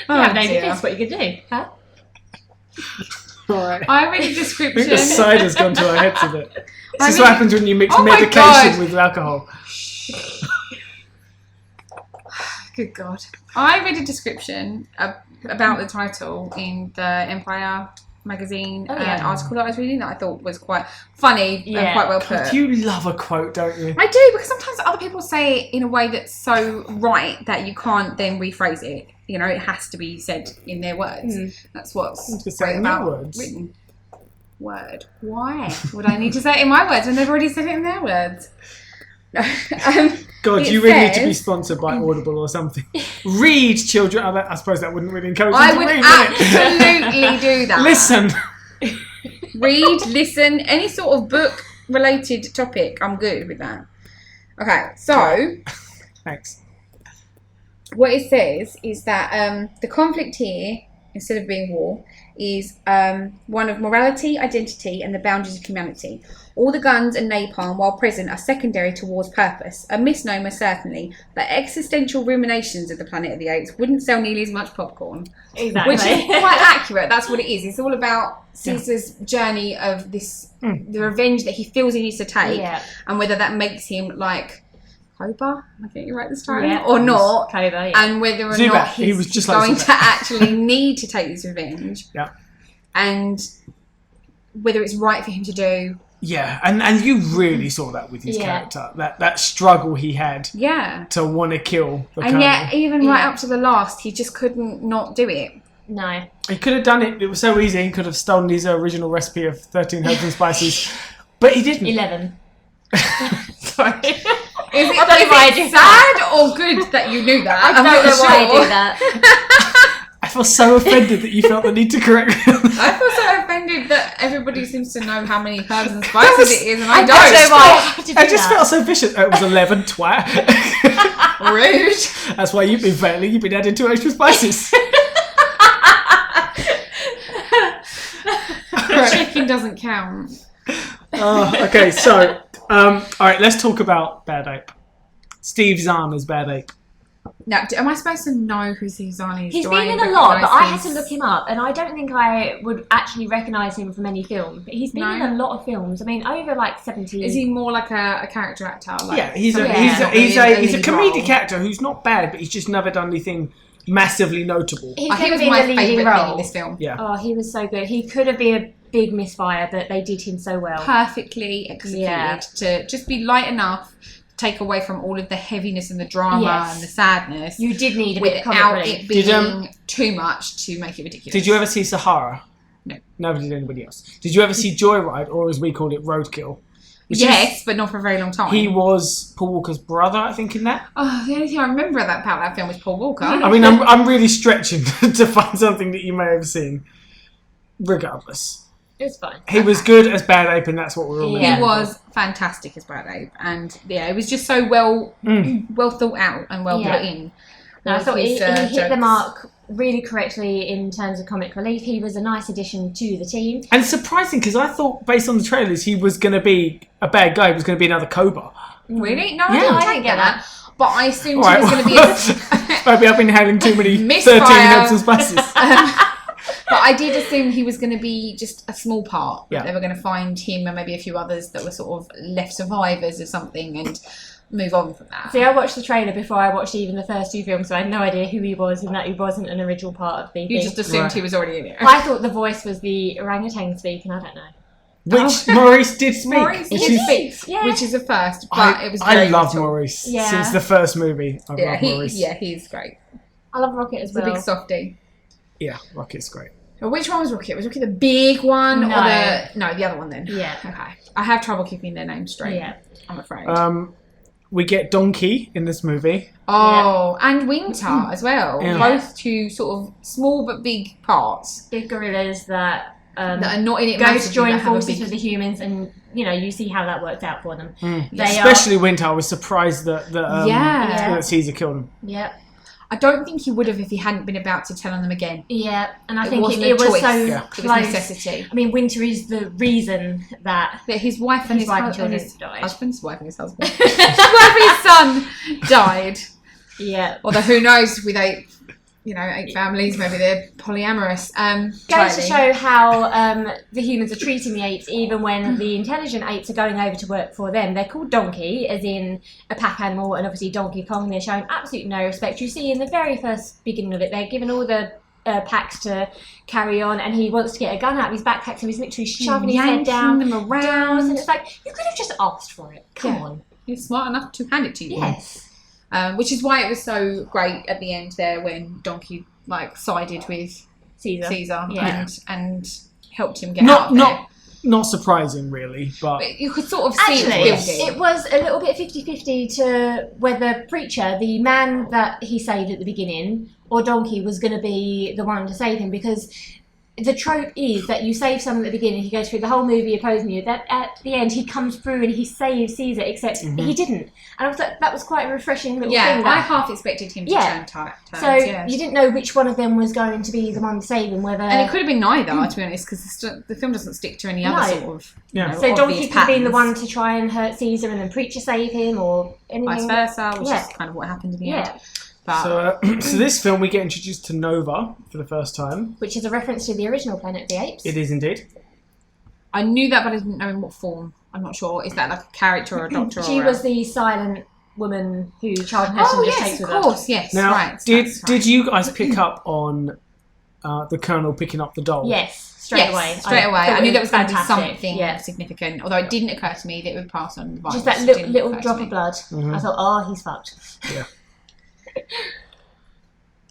That's what you can do, huh? Right. I read a description. I think the cider's gone to our heads a bit. This is what happens when you mix medication with alcohol. Good God. I read a description about the title in the Empire magazine article that I was reading that I thought was quite funny and quite well put. You love a quote, don't you? I do, because sometimes other people say it in a way that's so right that you can't then rephrase it. You know, it has to be said in their words. That's what's great about written word. Why would I need to say it in my words when they've already said it in their words? God, you really need to be sponsored by Audible or something. Read, children. I suppose that wouldn't really encourage you to read, absolutely do that. Listen. Read, listen, any sort of book-related topic. I'm good with that. Okay, so... Thanks. What it says is that the conflict here, instead of being war, is one of morality, identity, and the boundaries of humanity. All the guns and napalm, while present, are secondary to war's purpose. A misnomer, certainly, but existential ruminations of the Planet of the Apes wouldn't sell nearly as much popcorn. Exactly. Which is quite accurate. That's what it is. It's all about Caesar's journey of this, the revenge that he feels he needs to take, and whether that makes him like... Koba, am I getting it right this time? Or not? Koba, and whether or not he's going to actually need to take this revenge. Yeah. And whether it's right for him to do. Yeah, and you really saw that with his character. That struggle he had to want to kill the Colonel. Yet, even right up to the last, he just couldn't not do it. No. He could have done it. It was so easy. He could have stolen his original recipe of 13 herbs and spices. But he didn't. 11. Sorry. Is it sad or good that you knew that? I don't know why I do that. I feel so offended that you felt the need to correct me. I feel so offended that everybody seems to know how many herbs and spices it is, and I don't know why. I just felt so vicious. It was 11, twat. Rude. That's why you've been failing. You've been adding 2 extra spices. Chicken doesn't count. Okay, so, all right, let's talk about Bad Ape. Steve Zahn as Bad Ape. Now, am I supposed to know who Suzanne is? He's been in a lot, but I had to look him up, and I don't think I would actually recognise him from any film. But he's been in a lot of films. I mean, over like 70. Is he more like a character actor? Like he's a comedic actor who's not bad, but he's just never done anything massively notable. He's never been the leading role in this film. Yeah. Oh, he was so good. He could have been a big misfire, but they did him so well. Perfectly executed to just be light enough. Take away from all of the heaviness and the drama and the sadness. You did need a bit of without it being too much to make it ridiculous. Did you ever see Sahara? No. Never did anybody else. Did you ever see Joyride, or as we called it, Roadkill? Yes, but not for a very long time. He was Paul Walker's brother, I think, in that. Oh, the only thing I remember about that film was Paul Walker. I mean, I'm really stretching to find something that you may have seen. Regardless. It's fine. He was good as Bad Ape, and that's what we're all He was fantastic as Bad Ape, and it was just so well thought out and well put in. No, I thought he hit the mark really correctly in terms of comic relief. He was a nice addition to the team. And surprising, because I thought, based on the trailers, he was going to be a bad guy. He was going to be another Cobra. Really? No, I didn't get that. But I assumed he was going to be maybe I've been having too many 13 heads and spices. But I did assume he was going to be just a small part. Yeah. They were going to find him and maybe a few others that were sort of left survivors of something and move on from that. See, I watched the trailer before I watched even the first two films, so I had no idea who he was and that he wasn't an original part of the thing. You just assumed he was already in it. I thought the voice was the orangutan speaking, I don't know. Which Maurice did speak. Maurice did speak, which is a first, but it was very I love Maurice since the first movie. I love Maurice. Yeah, he's great. I love Rocket as well. The big softie. Yeah, Rocket's great. Which one was Rocket? Was Rocket the big one No. or the other one then? Yeah. Okay. I have trouble keeping their names straight. Yeah. I'm afraid. We get Donkey in this movie. Oh, and Wingtar as well. Yeah. Both two sort of small but big parts. Big gorillas that are not in it. Go to join forces with the humans, and you see how that worked out for them. Especially Wingtar. I was surprised that Caesar killed him. Yeah. I don't think he would have if he hadn't been about to tell on them again. Yeah, and I think it was so close. It was necessity. I mean, Winter is the reason that his wife and his children died. His wife and his husband. His wife and his son died. Yeah. Although who knows with 8 families, maybe they're polyamorous. Goes to show how the humans are treating the apes, even when the intelligent apes are going over to work for them. They're called donkey, as in a pack animal, and obviously Donkey Kong. They're showing absolutely no respect. You see in the very first beginning of it, they're given all the packs to carry on, and he wants to get a gun out of his backpack, so he's literally shoving his head down them around. And it's like, you could have just asked for it. Come on. He's smart enough to hand it to you. Yes. Which is why it was so great at the end there when Donkey sided with Caesar and helped him get out there. Not surprising, really, but you could sort of see it was a little bit 50-50 to whether Preacher, the man that he saved at the beginning, or Donkey was going to be the one to save him, because the trope is that you save someone at the beginning, he goes through the whole movie opposing you, that at the end he comes through and he saves Caesar, except he didn't. And I thought that was quite a refreshing little thing. I half expected him to turn turns. So you didn't know which one of them was going to be the one to save him, whether... And it could have been neither, to be honest, because the film doesn't stick to any other sort of... So Donkey could have been the one to try and hurt Caesar and then Preacher save him, or anything. Vice versa, which is kind of what happened in the end. So this film, we get introduced to Nova for the first time. Which is a reference to the original Planet of the Apes. It is indeed. I knew that, but I didn't know in what form. I'm not sure. Is that like a character or a doctor? She was the silent woman who Charlton Heston just takes with her. Oh, yes, of course, yes. Now, did you guys pick up on the Colonel picking up the doll? Yes, straight away. I knew that was going to be something significant, although it didn't occur to me that it would pass on the virus. Just that little drop of blood. I thought, oh, he's fucked. Yeah.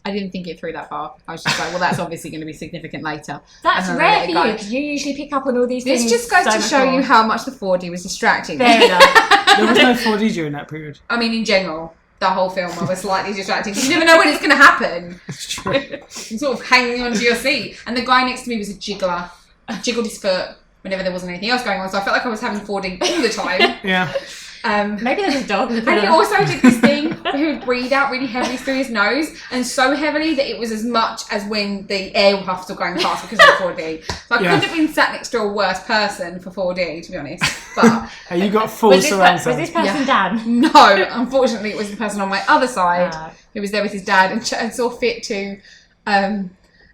I didn't think it through that far. I was just like, well, that's obviously going to be significant later. That's rare for you, because you usually pick up on all these things. This just goes to show you how much the 4D was distracting. Fair enough. There was no 4D during that period. I mean, in general, the whole film I was slightly distracting, because you never know when it's going to happen. It's true. You're sort of hanging onto your seat. And the guy next to me was a jiggler. He jiggled his foot whenever there wasn't anything else going on, so I felt like I was having 4D all the time. Yeah. Maybe there's a dog in the corner. And he also did this thing, for who he would breathe out really heavily through his nose, and so heavily that it was as much as when the air puffs were going past because of 4D. So I couldn't have been sat next to a worse person for 4D, to be honest. But you got full surround sound. Was this person Dan? No, unfortunately, it was the person on my other side who was there with his dad and saw fit to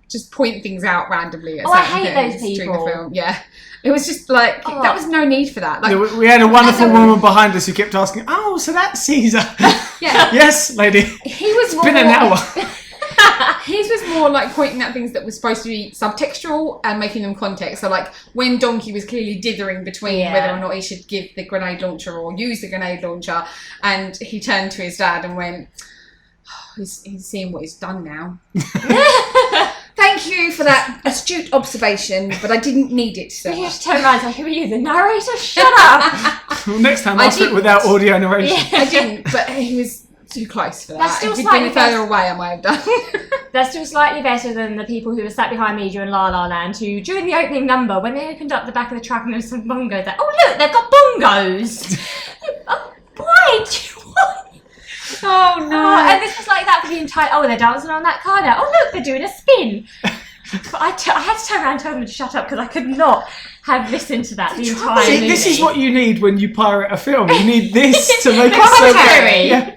just point things out randomly. I hate those people. During the film. Yeah. It was just like, that was no need for that. Like, we had a wonderful woman behind us who kept asking, oh, so that's Caesar. Yeah. Yes, lady. It's been an hour. His was more like pointing at things that were supposed to be subtextual and making them context. So like when Donkey was clearly dithering between whether or not he should give the grenade launcher or use the grenade launcher, and he turned to his dad and went, he's seeing what he's done now. Thank you for that astute observation, but I didn't need it, sir. You just turn around and say, who are you, the narrator? Shut up! Well, next time I'll sit without audio narration. Yeah, I didn't, but he was too close for that. That's still if he'd been further away, I might have done. That's still slightly better than the people who were sat behind me during La La Land, who, during the opening number, when they opened up the back of the truck and there was some bongos, like, oh look, they've got bongos! Why do you want... Oh no! And this was like that for the entire. Oh, they're dancing on that car now. Oh look, they're doing a spin. But I had to turn around and tell them to shut up because I could not have listened to that the entire movie. This is what you need when you pirate a film. You need this to make it so good. Yeah.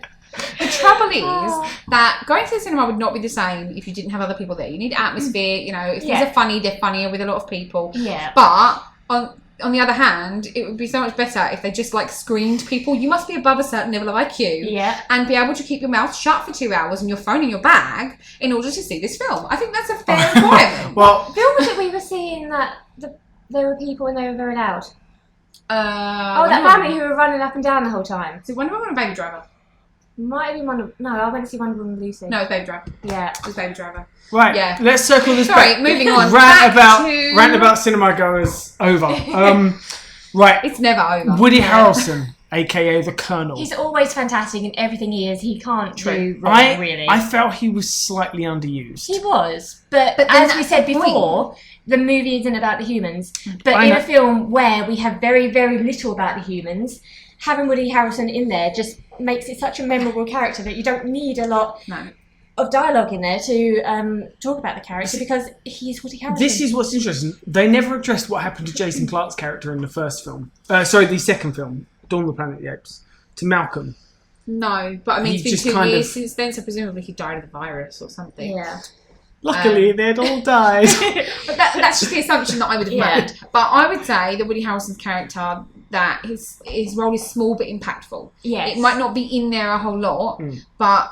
The trouble is that going to the cinema would not be the same if you didn't have other people there. You need atmosphere. You know, if things are funny, they're funnier with a lot of people. Yeah. But on the other hand, it would be so much better if they just like screened people. You must be above a certain level of IQ and be able to keep your mouth shut for 2 hours and your phone in your bag in order to see this film. I think that's a fair requirement. Well, what film was it we were seeing that there were people and they were very loud? That family who were running up and down the whole time. So Wonder Woman or Baby Driver? Might have been No, I went to see Wonder Woman and Lucy. No, it was Baby Driver. Yeah. It was Baby Driver. Right, let's circle this back. Sorry, moving on. Rant about cinema goers over. Right. It's never over. Woody Harrelson, a.k.a. the Colonel. He's always fantastic in everything he is. He can't do wrong, really. I felt he was slightly underused. He was. But as we said before, the movie isn't about the humans. But in a film where we have very, very little about the humans, having Woody Harrelson in there just makes it such a memorable character that you don't need a lot of dialogue in there to talk about the character because he's Woody Harrelson. This is what's interesting. They never addressed what happened to Jason Clarke's character in the first film. The second film, Dawn of the Planet of the Apes, to Malcolm. No, but I mean, it's been 2 years since then, so presumably he died of the virus or something. Yeah. Luckily, they'd all died. But that's just the assumption that I would have made. But I would say that Woody Harrelson's character, that his role is small but impactful. Yes. It might not be in there a whole lot, but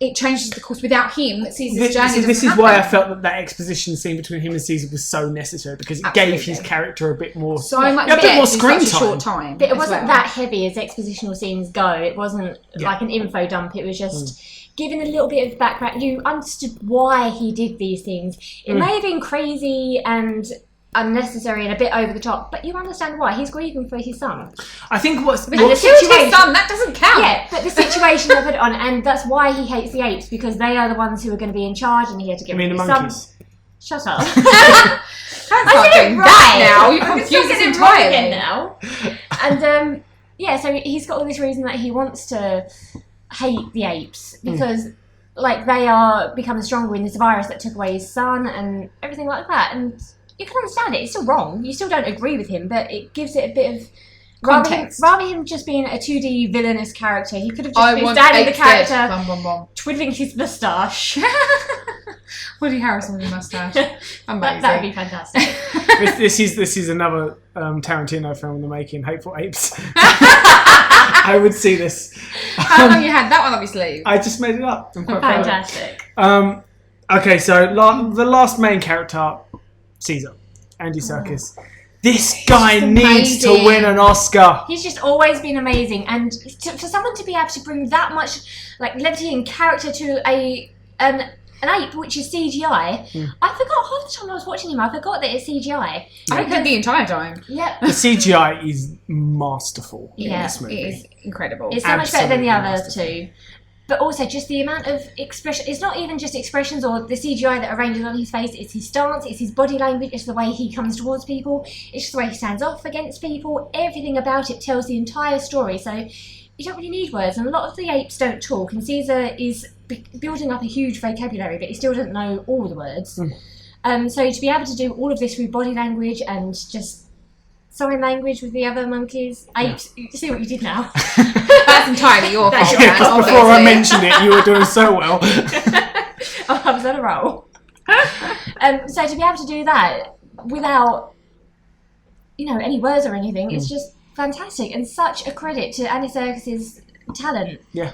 it changes the course. Without him, Caesar's journey this is why I felt that exposition scene between him and Caesar was so necessary, because it gave his character a bit more screen time. Short time. But it wasn't that heavy as expositional scenes go. It wasn't like an info dump. It was just giving a little bit of background. You understood why he did these things. It may have been crazy and unnecessary and a bit over the top, but you understand why. He's grieving for his son. I think the situation, his son, that doesn't count. Yeah, but the situation I put it on, and that's why he hates the apes, because they are the ones who are going to be in charge, and he had to get rid of his monkeys. Shut up. I did it right now. You're confused entirely now. And so he's got all this reason that he wants to hate the apes because like they are becoming stronger in this virus that took away his son and everything like that. And you can understand it. It's still wrong. You still don't agree with him, but it gives it a bit of context. Rather him just being a 2D villainous character, he could have just been standing the character, twiddling his moustache. Woody Harrelson with a moustache. Amazing. That would be fantastic. This is another Tarantino film in the making, Hateful Apes. I would see this. How long you had that one up your sleeve? I just made it up. I'm quite fantastic. Okay, so the last main character, Caesar, Andy Serkis. This guy needs to win an Oscar. He's just always been amazing, and for someone to be able to bring that much like levity and character to an ape, which is CGI. I forgot half the time I was watching him. I forgot that it's CGI. I did the entire time. Yep. The CGI is masterful in this movie. It is incredible. It's so much better than the other two. But also just the amount of expression. It's not even just expressions or the CGI that arranges on his face. It's his stance. It's his body language. It's the way he comes towards people. It's just the way he stands off against people. Everything about it tells the entire story. So you don't really need words, and a lot of the apes don't talk, and Caesar is building up a huge vocabulary, but he still doesn't know all the words. So to be able to do all of this through body language and just sign language with the other monkeys, apes, you see what you did now? That's entirely your fault. Before I mentioned it, you were doing so well. I was on a roll. So to be able to do that without, any words or anything, it's just fantastic and such a credit to Andy Serkis's talent. Yeah.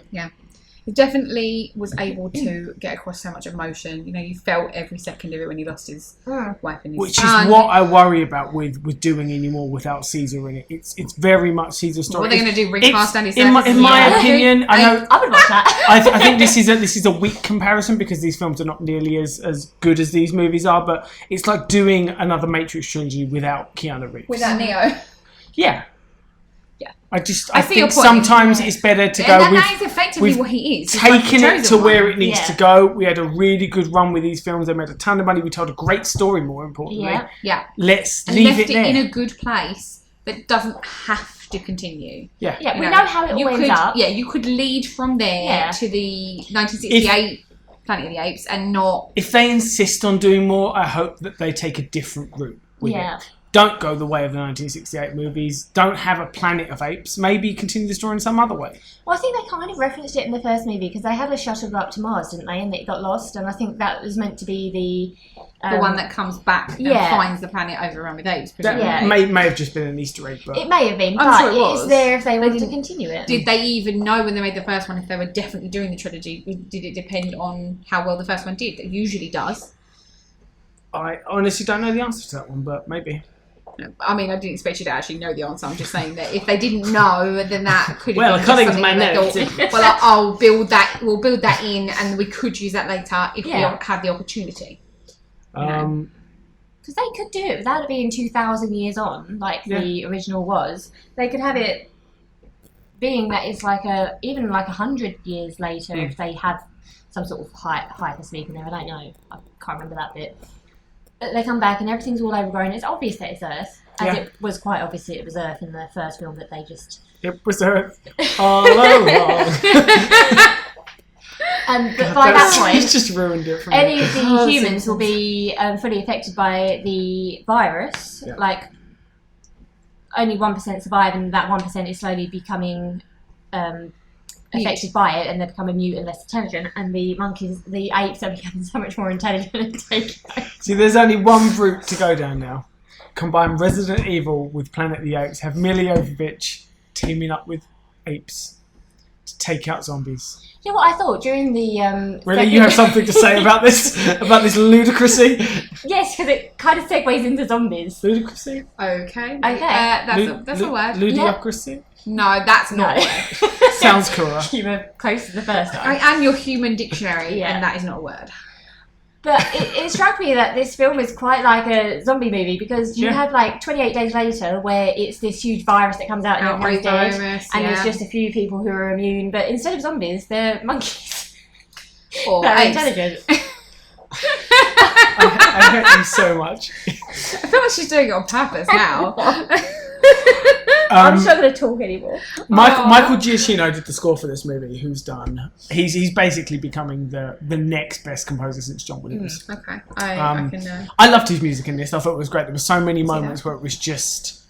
He definitely was able to get across so much emotion. You felt every second of it when he lost his wife and his Which son. is what I worry about with doing anymore without Caesar in it. It's very much Caesar's story. What are they going to do? Recast Andy Serkis? In my opinion, I would watch that. I think this is a weak comparison because these films are not nearly as good as these movies are. But it's like doing another Matrix trilogy without Keanu Reeves. Without Neo. Yeah. I see your think point. sometimes it's better to go with... That is effectively what he is. Taking it to where it needs to go. We had a really good run with these films. They made a ton of money. We told a great story, more importantly. Yeah. Let's leave it there. in a good place that doesn't have to continue. Yeah. We know how it all ends up. Yeah, you could lead from there to the 1968 Planet of the Apes and not... If they insist on doing more, I hope that they take a different route with it. Don't go the way of the 1968 movies. Don't have a Planet of Apes. Maybe continue the story in some other way. Well, I think they kind of referenced it in the first movie because they had a shuttle go up to Mars, didn't they? And it got lost. And I think that was meant to be the one that comes back and finds the planet overrun with apes. That may have just been an Easter egg. But it may have been, I'm sure it was. It's there if they wanted to continue it. Did they even know when they made the first one if they were definitely doing the trilogy? Did it depend on how well the first one did? It usually does. I honestly don't know the answer to that one, but maybe. I mean, I didn't expect you to actually know the answer. I'm just saying that if they didn't know, then that could have been just something something that thought, well, I'll build that. We'll build that in, and we could use that later if we have the opportunity. Because they could do it without it being 2,000 years on, like the original was. They could have it being that it's like even 100 years later if they had some sort of hypersleep in there. I don't know. I can't remember that bit. They come back and everything's all overgrown. It's obvious that it's Earth, as it was quite obvious it was Earth in the first film that they just... It was Earth all along. But by that point, it's just ruined it for me. Any of the humans will be fully affected by the virus. Yeah. Like, only 1% survive, and that 1% is slowly becoming affected by it, and they become mute and less intelligent. And the monkeys, the apes, are becoming so much more intelligent and take. See, there's only one route to go down now. Combine Resident Evil with Planet of the Apes. Have Mila Jovovich teaming up with apes to take out zombies. You know what I thought during the really, you have something to say about this ludicrousy? Yes, because it kind of segues into zombies. Ludicrousy? Okay. That's a word. Ludicrousy? No, that's not a word. Sounds cooler. You were close to the first one. I am your human dictionary, and that is not a word. But it struck me that this film is quite like a zombie movie because you have 28 days later where it's this huge virus that comes out and everyone's dead, and there's just a few people who are immune. But instead of zombies, they're monkeys. Or they're intelligent. I hate you so much. I feel like she's doing it on purpose now. I'm just not going to talk anymore. Michael Giacchino did the score for this movie. He's basically becoming the next best composer since John Williams. Okay, I can. I loved his music in this. I thought it was great. There were so many moments where it was just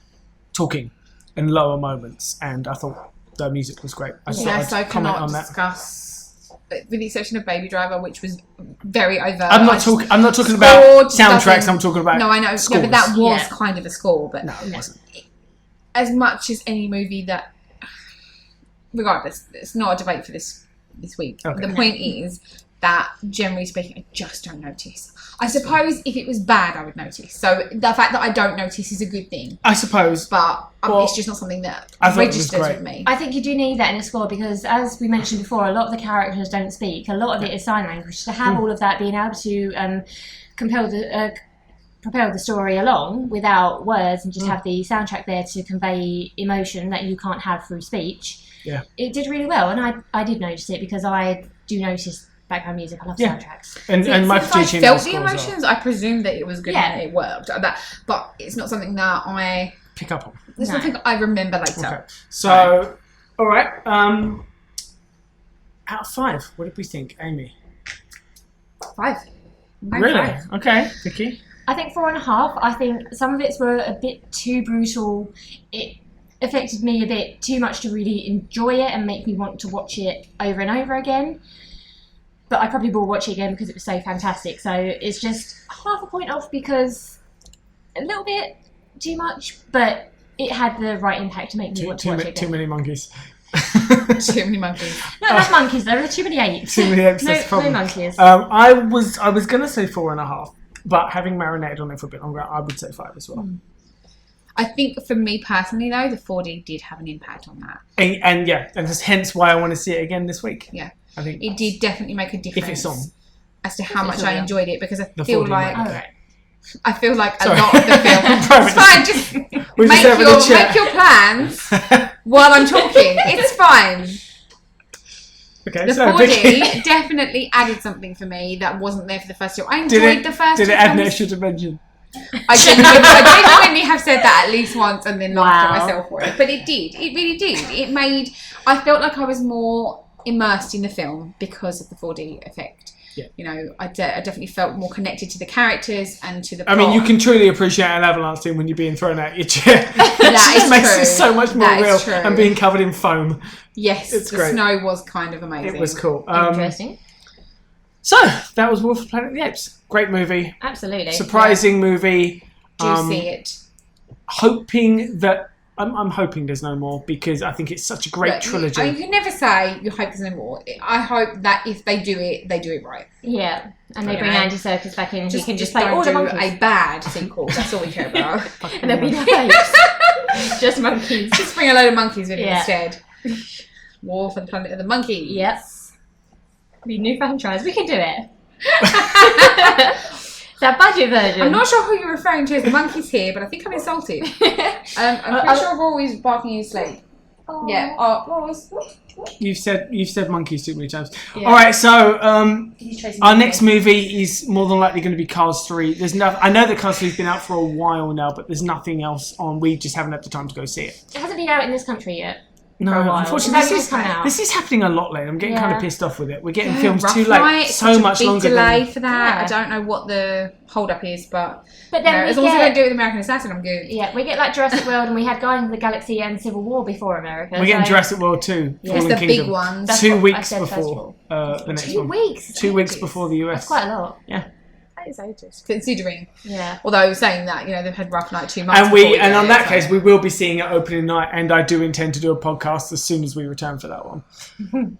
talking and lower moments, and I thought the music was great. So I cannot discuss, with the exception of Baby Driver, which was very overt. I'm not talking about soundtracks. I'm talking about I know. scores. No, but that was kind of a score. But no, it wasn't. As much as any movie that, regardless, it's not a debate for this week. Okay. The point is that, generally speaking, I just don't notice. I suppose if it was bad, I would notice. So the fact that I don't notice is a good thing. I suppose. But it's just not something that registers with me. I think you do need that in a score because, as we mentioned before, a lot of the characters don't speak. A lot of it is sign language. To have all of that, being able to propel the story along without words and just have the soundtrack there to convey emotion that you can't have through speech. Yeah. It did really well, and I did notice it because I do notice background music. I love soundtracks. And Michael Giacchino I felt the emotions. I presume that it was good and it worked. But it's not something that I pick up on. It's something I remember later. Okay. So All right. Out of 5, what did we think, Amy? 5. Really? 5. Okay, Vicky. I think 4.5. I think some of it were a bit too brutal. It affected me a bit too much to really enjoy it and make me want to watch it over and over again. But I probably will watch it again because it was so fantastic. So it's just half a point off because a little bit too much, but it had the right impact to make me want to watch it again. Too many monkeys. Too many monkeys. Not enough monkeys. There are too many apes. Too many apes. That's the problem. No monkeys. I was gonna say 4.5, but having marinated on it for a bit longer, I would say 5 as well. I think for me personally, though, the 4D did have an impact on that. And that's hence why I want to see it again this week. Yeah, I think it did definitely make a difference. If it's on, as to how much I enjoyed it, because I feel like a lot of the film. It's fine. Just make your plans while I'm talking. It's fine. Okay, the 4D definitely added something for me that wasn't there for the first film. I enjoyed the first. Did it add an extra dimension? I genuinely have said that at least once and then laughed at myself for it. But it did. It really did. I felt like I was more immersed in the film because of the 4D effect. Yeah. You know, I definitely felt more connected to the characters and to the plot. I mean, you can truly appreciate an avalanche scene when you're being thrown out your chair. That makes it so much more real and being covered in foam. Yes, the great. Snow was kind of amazing. It was cool. Interesting. So, that was Wolf of Planet of the Apes. Great movie. Absolutely. Surprising movie. Do see it. Hoping that... I'm hoping there's no more because I think it's such a great trilogy. You can never say you hope there's no more. I hope that if they do it right. Yeah, and they bring Andy Serkis back in and he can just play don't all the do monkeys. a bad sequel. That's all we care about. And there'll be no apes. Just monkeys. Just bring a load of monkeys with it instead. War for the Planet of the Monkeys. Yep. Be new franchise. We can do it. That budget version. I'm not sure who you're referring to as the monkeys here, but I think I'm insulted. I'm pretty sure Rory's barking in his sleep. Oh. Yeah. Rory's. You've said monkeys too many times. Yeah. All right, so our next movie is more than likely going to be Cars 3. I know that Cars 3's been out for a while now, but there's nothing else on. We just haven't had the time to go see it. It hasn't been out in this country yet. No, unfortunately, this is happening a lot lately. I'm getting kind of pissed off with it. We're getting films too late, so much longer. Delay for that. I don't know what the hold up is, but then as long as we don't do it with American Assassin, I'm good. Yeah, we get like Jurassic World, and we had Guardians of the Galaxy and Civil War before America. We're getting Jurassic World 2. It's the big ones. 2 weeks before the next 2 one. weeks. 2 weeks before the US. That's quite a lot. Yeah. Is ages, considering. Yeah. Although saying that, they've had rough night 2 months. And on that case, we will be seeing it opening night, and I do intend to do a podcast as soon as we return for that one. So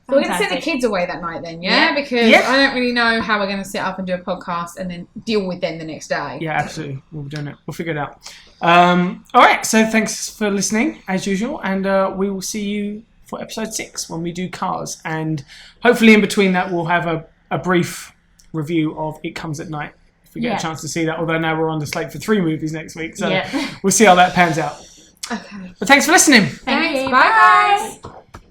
we're going to send the kids away that night then, because I don't really know how we're going to sit up and do a podcast and then deal with them the next day. Yeah, absolutely. We'll be doing it. We'll figure it out. All right. So thanks for listening as usual, and we will see you for episode 6 when we do Cars, and hopefully in between that we'll have a brief review of It Comes at Night if we get a chance to see that, although now we're on the slate for 3 movies next week, so we'll see how that pans out. Okay, but thanks for listening. Thanks. Bye guys.